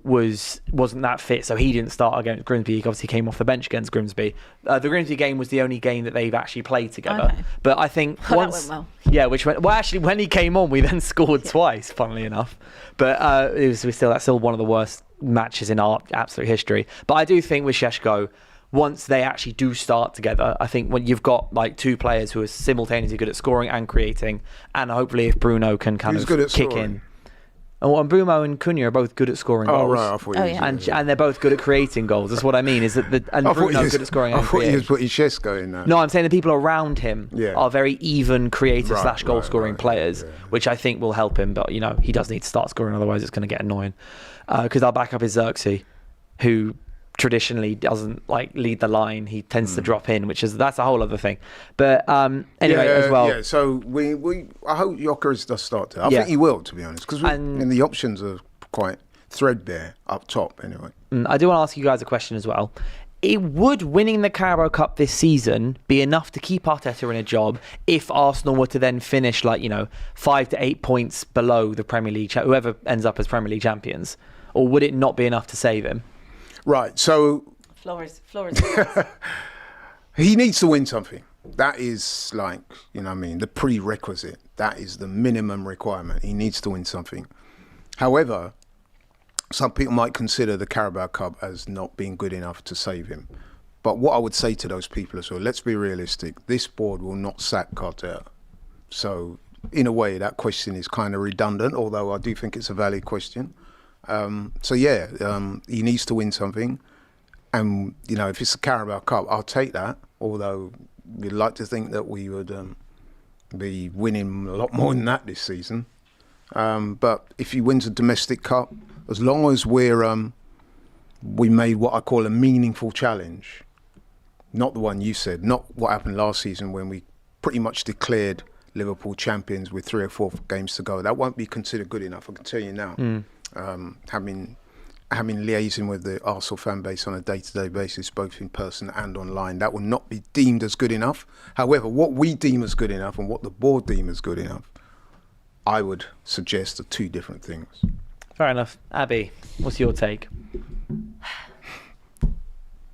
wasn't that fit, so he didn't start against Grimsby. He obviously came off the bench against Grimsby. The Grimsby game was the only game that they've actually played together. Okay. But I think once... That went well. Yeah, actually, when he came on, we then scored twice, funnily enough. But that's still one of the worst matches in our absolute history. But I do think with Šeško, once they actually do start together, I think when you've got like two players who are simultaneously good at scoring and creating, and hopefully if Bruno can kind of kick in. And Bruno and Cunha are both good at scoring goals. Oh, right. I thought and they're both good at creating goals. That's what I mean. Is that Bruno's good at scoring and creating. I thought he was putting Šeško in there. No, I'm saying the people around him are very even creative / goal scoring players, which I think will help him. But, he does need to start scoring, otherwise it's going to get annoying. Because our backup is Xerxes, who traditionally doesn't lead the line. He tends to drop in, that's a whole other thing. But anyway, as well. Yeah, so I hope Gyökeres does start to. I think he will, to be honest, because the options are quite threadbare up top anyway. I do want to ask you guys a question as well. Would winning the Carabao Cup this season be enough to keep Arteta in a job if Arsenal were to then finish 5 to 8 points below the Premier League, whoever ends up as Premier League champions? Or would it not be enough to save him? Right, so Flores. He needs to win something. That is the prerequisite. That is the minimum requirement. He needs to win something. However, some people might consider the Carabao Cup as not being good enough to save him. But what I would say to those people as well, let's be realistic. This board will not sack Arteta. So in a way, that question is kind of redundant, although I do think it's a valid question. He needs to win something. And, if it's the Carabao Cup, I'll take that. Although we'd like to think that we would be winning a lot more than that this season. But if he wins a domestic cup, as long as we made what I call a meaningful challenge, not the one you said, not what happened last season when we pretty much declared Liverpool champions with 3 or 4 games to go. That won't be considered good enough, I can tell you now. Having liaising with the Arsenal fan base on a day-to-day basis, both in person and online, that will not be deemed as good enough. However, what we deem as good enough and what the board deem as good enough, I would suggest are two different things. Fair enough. Abby, what's your take?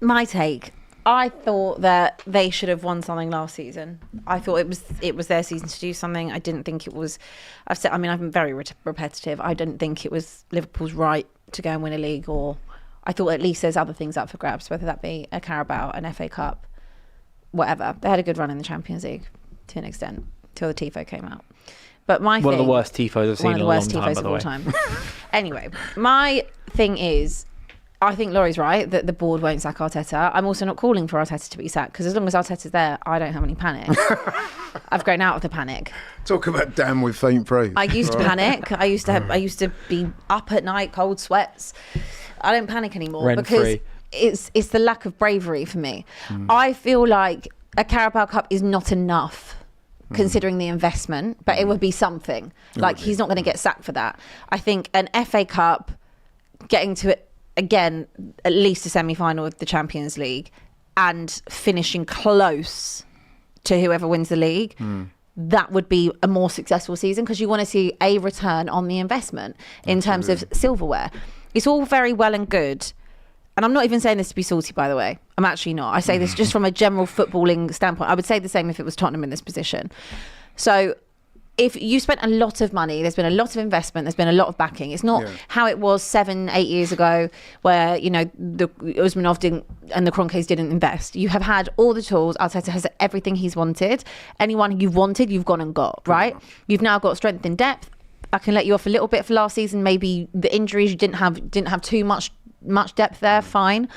My take. I thought that they should have won something last season. I thought it was their season to do something. I didn't think it was. I've been very repetitive. I didn't think it was Liverpool's right to go and win a league, or I thought at least there's other things up for grabs, whether that be a Carabao, an FA Cup, whatever. They had a good run in the Champions League to an extent till the tifo came out. But one of the worst tifos I've seen in a long time, by the way. Anyway, my thing is, I think Laurie's right that the board won't sack Arteta. I'm also not calling for Arteta to be sacked, because as long as Arteta's there, I don't have any panic. I've grown out of the panic. Talk about damn with faint praise. I used to panic. I used to be up at night, cold sweats. I don't panic anymore because it's the lack of bravery for me. I feel like a Carabao Cup is not enough, considering the investment, but it would be something. He's not going to get sacked for that. I think an FA Cup, getting to it again, at least a semi-final of the Champions League, and finishing close to whoever wins the league, that would be a more successful season, because you want to see a return on the investment in terms of silverware. It's all very well and good, and I'm not even saying this to be salty, by the way. I'm actually not. I say this just from a general footballing standpoint. I would say the same if it was Tottenham in this position. So if you spent a lot of money, there's been a lot of investment, there's been a lot of backing. It's not how it was 7-8 years ago, where the Usmanov didn't and the Kroenkes didn't invest. You have had all the tools. Arteta has everything he's wanted. Anyone you've wanted, you've gone and got, right? You've now got strength in depth. I can let you off a little bit for last season. Maybe the injuries, you didn't have too much depth there, fine.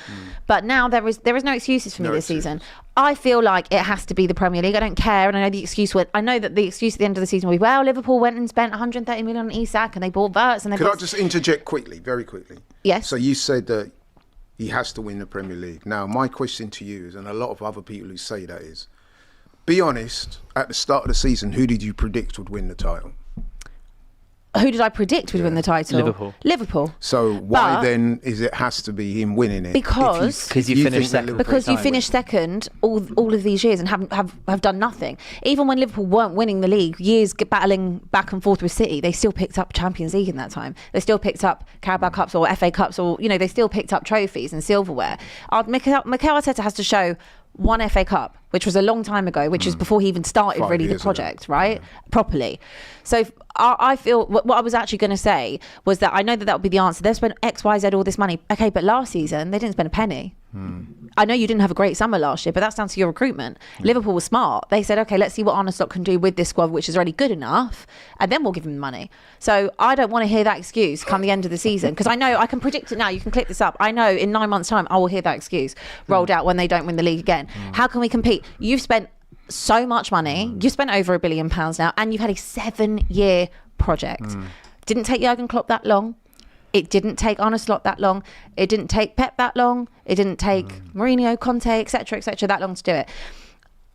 But now there is no excuses for me this season. I feel like it has to be the Premier League. I don't care. And I know that the excuse at the end of the season will be, well, Liverpool went and spent 130 million on Isak and they bought Verts. And Could I just interject very quickly? Yes. So you said that he has to win the Premier League. Now, my question to you is, and a lot of other people who say that is, be honest, at the start of the season, who did you predict would win the title? Who did I predict would win the title? Liverpool. So why then has to be him winning it? Because you finished second. Because you finished second all of these years and have done nothing. Even when Liverpool weren't winning the league, years battling back and forth with City, they still picked up Champions League in that time. They still picked up Carabao Cups or FA Cups, or they still picked up trophies and silverware. Mikel Arteta has to show one FA Cup, which was a long time ago, which is before he even started really the project, right? Properly. So I feel what I was actually going to say was that I know that would be the answer. They've spent X, Y, Z, all this money. Okay, but last season they didn't spend a penny. I know you didn't have a great summer last year, but that's down to your recruitment. Liverpool was smart. They said, okay, let's see what Arne Slot can do with this squad, which is already good enough, and then we'll give him the money. So I don't want to hear that excuse come the end of the season, because I know I can predict it now. You can click this up. I know in 9 months' time I will hear that excuse rolled out when they don't win the league again. How can we compete? You've spent so much money. You've spent over £1 billion now, and you've had a 7-year project. Didn't take Jurgen Klopp that long. It didn't take Arne Slot that long. It didn't take Pep that long. It didn't take Mourinho, Conte, etc., that long to do it.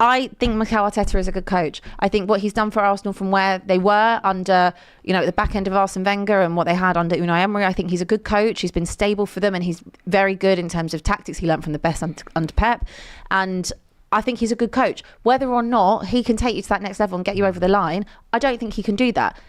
I think Mikel Arteta is a good coach. I think what he's done for Arsenal from where they were under, at the back end of Arsene Wenger and what they had under Unai Emery, I think he's a good coach. He's been stable for them, and he's very good in terms of tactics. He learned from the best under Pep. And I think he's a good coach. Whether or not he can take you to that next level and get you over the line, I don't think he can do that.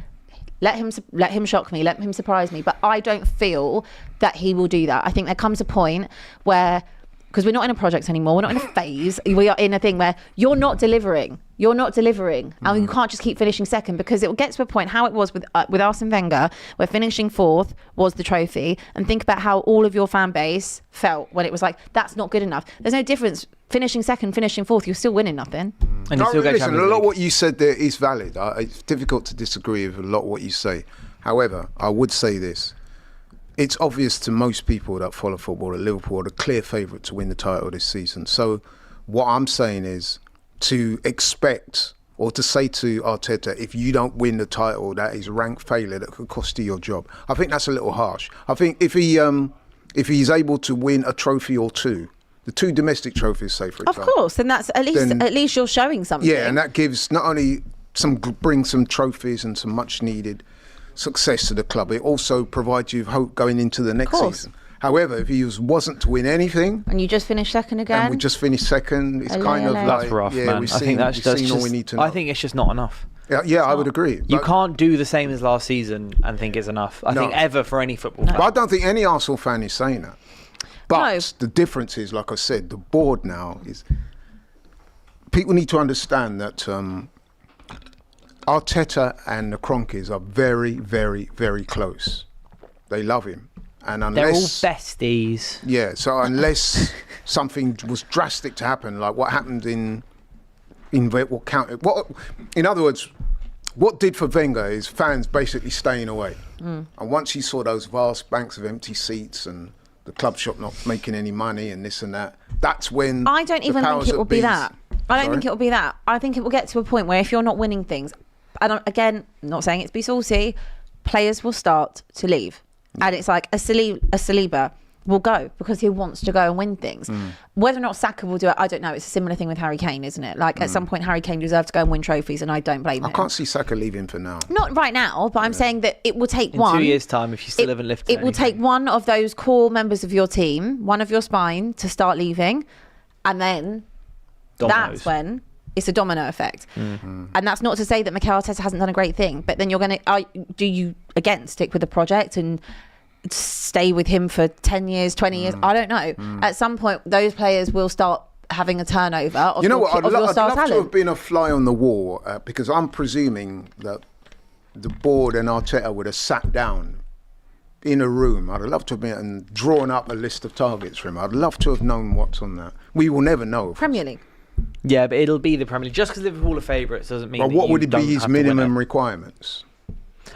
Let him shock me, let him surprise me, but I don't feel that he will do that. I think there comes a point where, because we're not in a project anymore, we're not in a phase, we are in a thing where you're not delivering, and you can't just keep finishing second, because it will get to a point, how it was with Arsene Wenger, where finishing fourth was the trophy, and think about how all of your fan base felt when it was like, that's not good enough. There's no difference. Finishing second, finishing fourth, you're still winning nothing. And you still get listen, a Champions lot of League. what you said there is valid. It's difficult to disagree with a lot of what you say. However, I would say this. It's obvious to most people that follow football that Liverpool are the clear favourite to win the title this season. So what I'm saying is to expect or to say to Arteta, if you don't win the title, that is rank failure that could cost you your job. I think that's a little harsh. I think if he's able to win a trophy or two, the 2 domestic trophies, say, for example. Of course, then that's at least you're showing something. Yeah, and that gives not only brings some trophies and some much needed success to the club, it also provides you hope going into the next season. However, if he wasn't to win anything, and you just finished second again, and we just finished second, it's kind of like, that's rough, man. We've I think that's seen all we need to know. I think it's just not enough. Yeah, I would agree. You can't do the same as last season and think it's enough. I think ever for any football club. But I don't think any Arsenal fan is saying that. But the difference is, like I said, the board now is... People need to understand that Arteta and the Kroenkes are very, very, very close. They love him. And unless... They're all besties. Yeah, so unless something was drastic to happen, like what happened in other words, what did for Wenger is fans basically staying away. And once you saw those vast banks of empty seats and the club shop not making any money and this and that, that's when I don't even think it will be that. I don't Sorry? think it will be that. I think it will get to a point where if you're not winning things, again, not saying it to be saucy, players will start to leave. And it's like a Saliba will go because he wants to go and win things. Whether or not Saka will do it, I don't know. It's a similar thing with Harry Kane, isn't it? Like at some point, Harry Kane deserves to go and win trophies, and I don't blame him. I can't see Saka leaving for now. Not right now, but I'm saying that it will take In 2 years' time, if you still haven't lifted it will take one of those core members of your team, one of your spine, to start leaving, and then that's when it's a domino effect. And that's not to say that Mikel Arteta hasn't done a great thing, but then you're going to... do you, again, stick with the project and stay with him for 10 years, 20 years? I don't know. At some point, those players will start having a turnover of you know what? I'd love talent. to have been a fly on the wall because I'm presuming that the board and Arteta would have sat down in a room. I'd love to have been and drawn up a list of targets for him. I'd love to have known what's on that. We will never know. Premier League. Yeah, but it'll be the Premier League. Just because Liverpool are favourites doesn't mean. Well, what would it be his minimum requirements?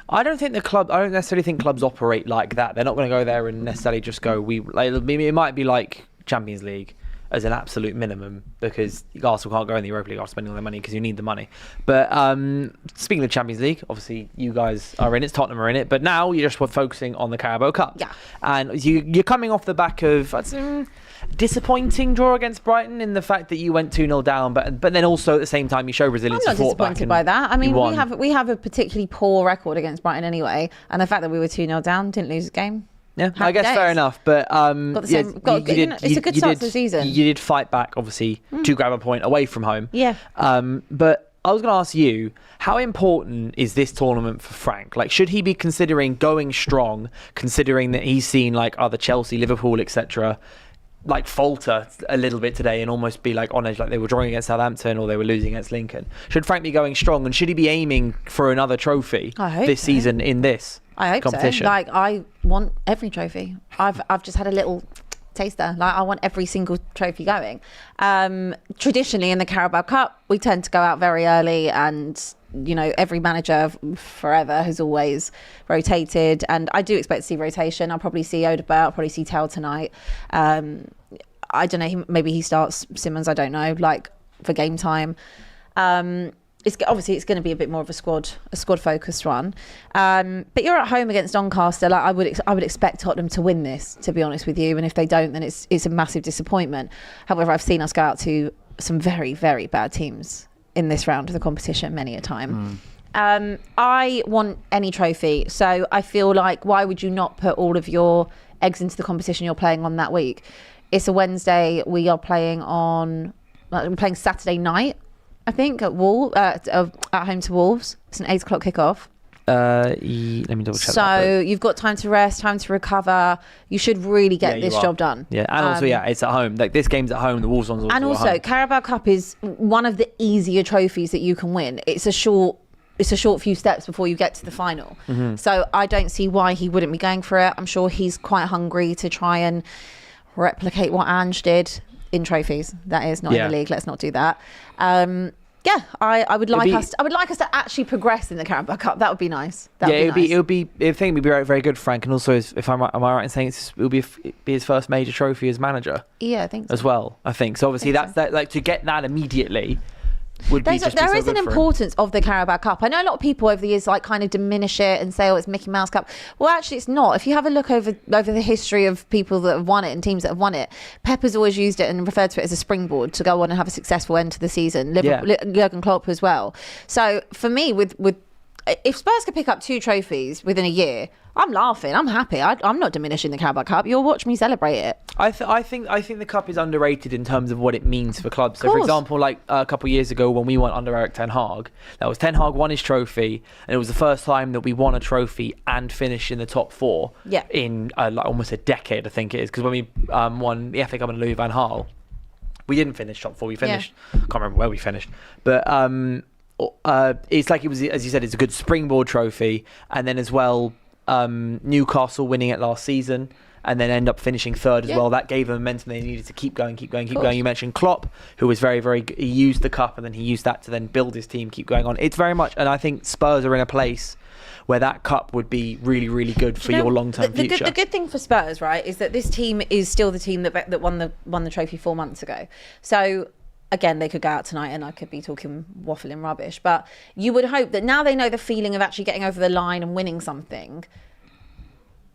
I don't necessarily think clubs operate like that. They're not going to go there and necessarily just go. It might be like Champions League as an absolute minimum because Arsenal can't go in the Europa League after spending all their money because you need the money. But speaking of Champions League, obviously you guys are in it, Tottenham are in it, but now you're just focusing on the Carabao Cup. Yeah. And you're coming off the back of disappointing draw against Brighton in the fact that you went 2-0 down, but then also at the same time you show resilience. I'm not disappointed by that. I mean, we have a particularly poor record against Brighton anyway, and the fact that we were 2-0 down, didn't lose a game. Yeah, I guess fair enough, but it's a good start to the season. You did fight back, obviously, to grab a point away from home. Yeah. But I was going to ask you, how important is this tournament for Frank? Like, should he be considering going strong, considering that he's seen like other Chelsea, Liverpool, etc., like falter a little bit today and almost be like on edge, like they were drawing against Southampton or they were losing against Lincoln? Should Frank be going strong, and should he be aiming for another trophy this season in this competition? I hope so. Like, I want every trophy. I've just had a little taster. Like, I want every single trophy going. Traditionally in the Carabao Cup, we tend to go out very early, and every manager forever has always rotated, and I do expect to see rotation. I'll probably see Odegaard, I'll probably see Tell tonight. I don't know, maybe he starts Simmons, I don't know, like for game time. It's going to be a bit more of a squad focused run, but you're at home against Doncaster. Like, I would expect Tottenham to win this, to be honest with you, and if they don't, then it's a massive disappointment. However, I've seen us go out to some very, very bad teams in this round of the competition many a time. I want any trophy, so I feel like, why would you not put all of your eggs into the competition you're playing on that week? It's a Wednesday. We're playing Saturday night, I think, at home to Wolves. It's an 8 o'clock kickoff. Let me double check. So you've got time to rest, time to recover. You should really get this job done. Yeah, and also, it's at home. Like, this game's at home. The Wolves one's also and also, at home. Carabao Cup is one of the easier trophies that you can win. It's a short few steps before you get to the final. So I don't see why he wouldn't be going for it. I'm sure he's quite hungry to try and replicate what Ange did in trophies. That is not in the league. Let's not do that. I would like us to actually progress in the Carabao Cup. That would be nice. It would be very, very good, Frank. And also, if am I right in saying it will be his first major trophy as manager? Yeah, I think so. As well. I think so. Obviously, that like, to get that immediately. There is an importance of the Carabao Cup. I know a lot of people over the years like kind of diminish it and say, oh, it's Mickey Mouse Cup. Well, actually, it's not. If you have a look over the history of people that have won it and teams that have won it, Pep has always used it and referred to it as a springboard to go on and have a successful end to the season. Jurgen Klopp as well. So for me, if Spurs could pick up 2 trophies within a year, I'm laughing. I'm happy. I'm not diminishing the Carabao Cup. You'll watch me celebrate it. I think the cup is underrated in terms of what it means for clubs. So, for example, like a couple of years ago when we won under Eric Ten Hag, that was Ten Hag won his trophy, and it was the first time that we won a trophy and finished in the top 4 in like almost a decade, I think it is. Because when we won the FA Cup under Louis van Gaal, we didn't finish top 4. We finished. I can't remember where we finished, but it's like it was, as you said, it's a good springboard trophy, and then as well. Newcastle winning it last season and then end up finishing 3rd as well. That gave them momentum they needed to keep going. You mentioned Klopp, who was very, very good. He used the cup and then he used that to then build his team, keep going on. It's very much, and I think Spurs are in a place where that cup would be really, really good for your long-term future. The good thing for Spurs, right, is that this team is still the team that won the trophy 4 months ago. So again, they could go out tonight and I could be talking waffling rubbish, but you would hope that now they know the feeling of actually getting over the line and winning something,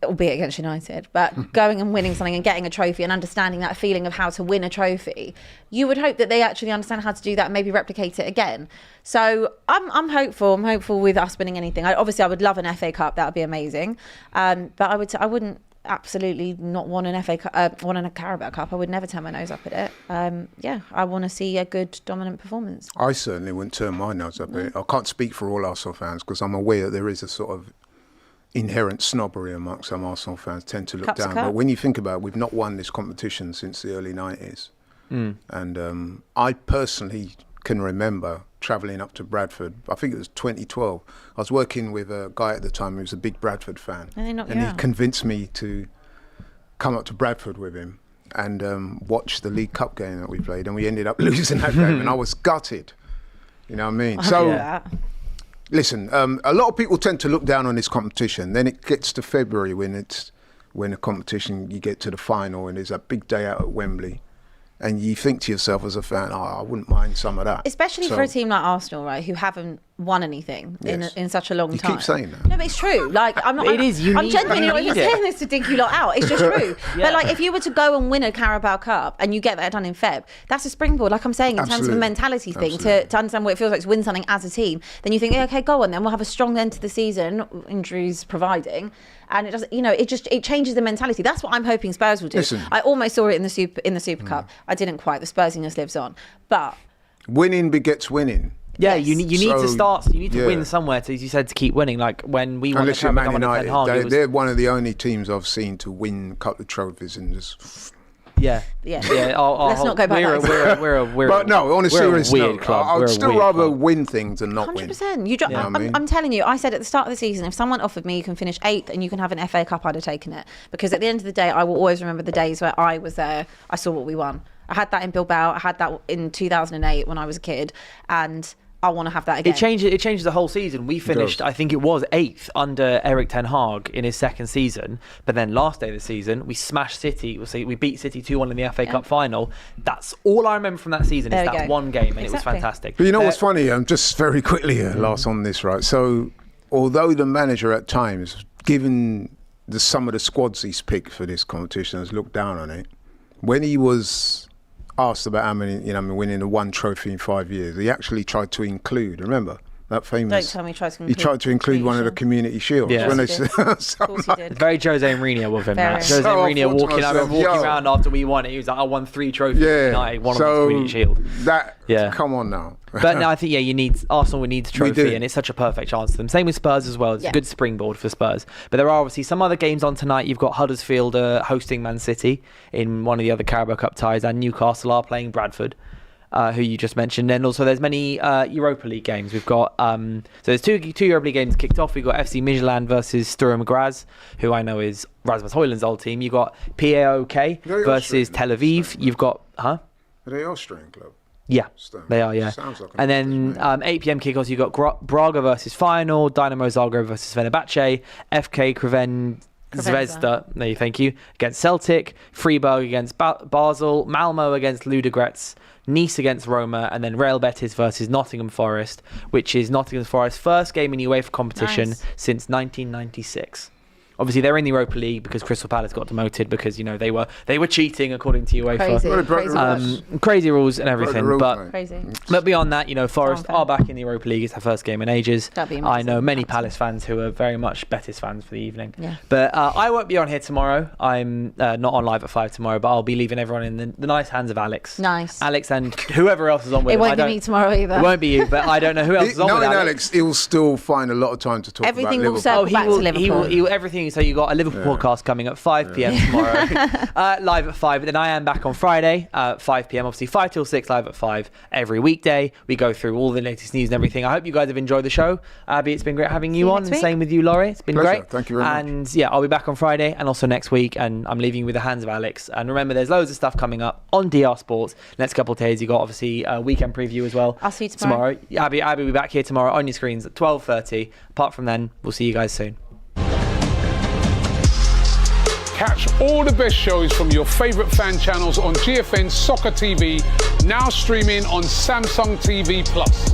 albeit against United, but going and winning something and getting a trophy and understanding that feeling of how to win a trophy, you would hope that they actually understand how to do that and maybe replicate it again. So I'm hopeful. I'm hopeful with us winning anything. I would love an FA Cup. That would be amazing. But I wouldn't absolutely not want an FA Cup, want a Carabao Cup. I would never turn my nose up at it. I want to see a good dominant performance. I certainly wouldn't turn my nose up at it. I can't speak for all Arsenal fans because I'm aware that there is a sort of inherent snobbery amongst some Arsenal fans, tend to look down. But when you think about it, we've not won this competition since the early 90s. And I personally can remember travelling up to Bradford. I think it was 2012. I was working with a guy at the time who was a big Bradford fan. And he convinced me to come up to Bradford with him and watch the League Cup game that we played. And we ended up losing that game. And I was gutted. You know what I mean? Listen, a lot of people tend to look down on this competition. Then it gets to February when the competition, you get to the final and there's a big day out at Wembley. And you think to yourself as a fan, I wouldn't mind some of that. Especially for a team like Arsenal, right, who haven't won anything in such a long time. You keep saying that. No, but it's true. Like, I'm genuinely not even saying this to dig you lot out. It's just true. But like, if you were to go and win a Carabao Cup and you get that done in Feb, that's a springboard. Like I'm saying, in terms of a mentality thing, to understand what it feels like to win something as a team. Then you think, okay, go on. Then we'll have a strong end to the season, injuries providing. And it does, it changes the mentality. That's what I'm hoping Spurs will do. Listen, I almost saw it in the Super Cup. I didn't quite. The Spursiness lives on, but winning begets winning. Yeah, you need to start. You need to win somewhere, as you said, to keep winning. Like when we won the Carabao Cup, they're one of the only teams I've seen to win a couple of trophies and just Yeah. Let's not go back. We're but no, on a serious weird note, club. I would still weird rather club. win things than not 100%. win. You know what I mean? I'm telling you, I said at the start of the season, if someone offered me you can finish 8th and you can have an FA Cup, I'd have taken it. Because at the end of the day, I will always remember the days where I was there, I saw what we won. I had that in Bilbao, I had that in 2008 when I was a kid, and I want to have that again. It changes the whole season. We finished, I think it was 8th under Erik ten Hag in his second season. But then last day of the season, we smashed City. We beat City 2-1 in the FA Cup final. That's all I remember from that season is that one game, and it was fantastic. But you know what's funny? just very quickly here, last on this, right? So, although the manager at times, given some of the squads he's picked for this competition, has looked down on it, when he was asked about how many, winning the one trophy in 5 years, he actually tried to include, remember, that famous... Don't tell me he tried to include one of the community shields. Yeah. When of course he did. Very Jose Mourinho of him. Jose Mourinho I remember walking around after we won it. He was like, I won 3 trophies for United, one of them was the community shield. Come on now. But no, I think, Arsenal needs a trophy, and it's such a perfect chance for them. Same with Spurs as well. It's a good springboard for Spurs. But there are obviously some other games on tonight. You've got Huddersfield hosting Man City in one of the other Carabao Cup ties, and Newcastle are playing Bradford, who you just mentioned. And also there's many Europa League games. We've got so there's two Europa League games kicked off. We've got FC Midtjylland versus Sturm Graz, who I know is Rasmus Højlund's old team. You've got PAOK versus Tel Aviv. You've got Are they Austrian club? Yeah, they are, yeah. Sounds like and then 8 p.m. kickoffs, you've got Braga versus Feyenoord, Dynamo Zagreb versus Fenerbahce, FK Creven Zvezda, thank you, against Celtic, Freiburg against Basel, Malmo against Ludogorets, Nice against Roma, and then Real Betis versus Nottingham Forest, which is Nottingham Forest's first game in UEFA competition since 1996. Obviously, they're in the Europa League because Crystal Palace got demoted because they were cheating according to UEFA. Crazy rules and everything. But beyond that, Forest are back in the Europa League. It's their first game in ages. I know many Palace fans who are very much Betis fans for the evening. Yeah. But I won't be on here tomorrow. I'm not on live at 5 tomorrow, but I'll be leaving everyone in the nice hands of Alex. Nice. Alex and whoever else is on with him. It won't be me tomorrow either. It won't be you, but I don't know who else is on with Alex. He'll still find a lot of time to talk about Liverpool. Everything will circle back to Liverpool. Everything. So you got a Liverpool podcast coming at 5 p.m. tomorrow, live at 5. But then I am back on Friday at 5 p.m. Obviously 5 till 6, live at 5 every weekday. We go through all the latest news and everything. I hope you guys have enjoyed the show. Abby, it's been great having you on, and same with you, Laurie. It's been great. Thank you very much. And I'll be back on Friday and also next week. And I'm leaving you with the hands of Alex. And remember, there's loads of stuff coming up on DR Sports. Next couple of days, you got obviously a weekend preview as well. I'll see you tomorrow. Abby will be back here tomorrow on your screens at 12:30. Apart from then, we'll see you guys soon. Catch all the best shows from your favourite fan channels on GFN Soccer TV, now streaming on Samsung TV Plus.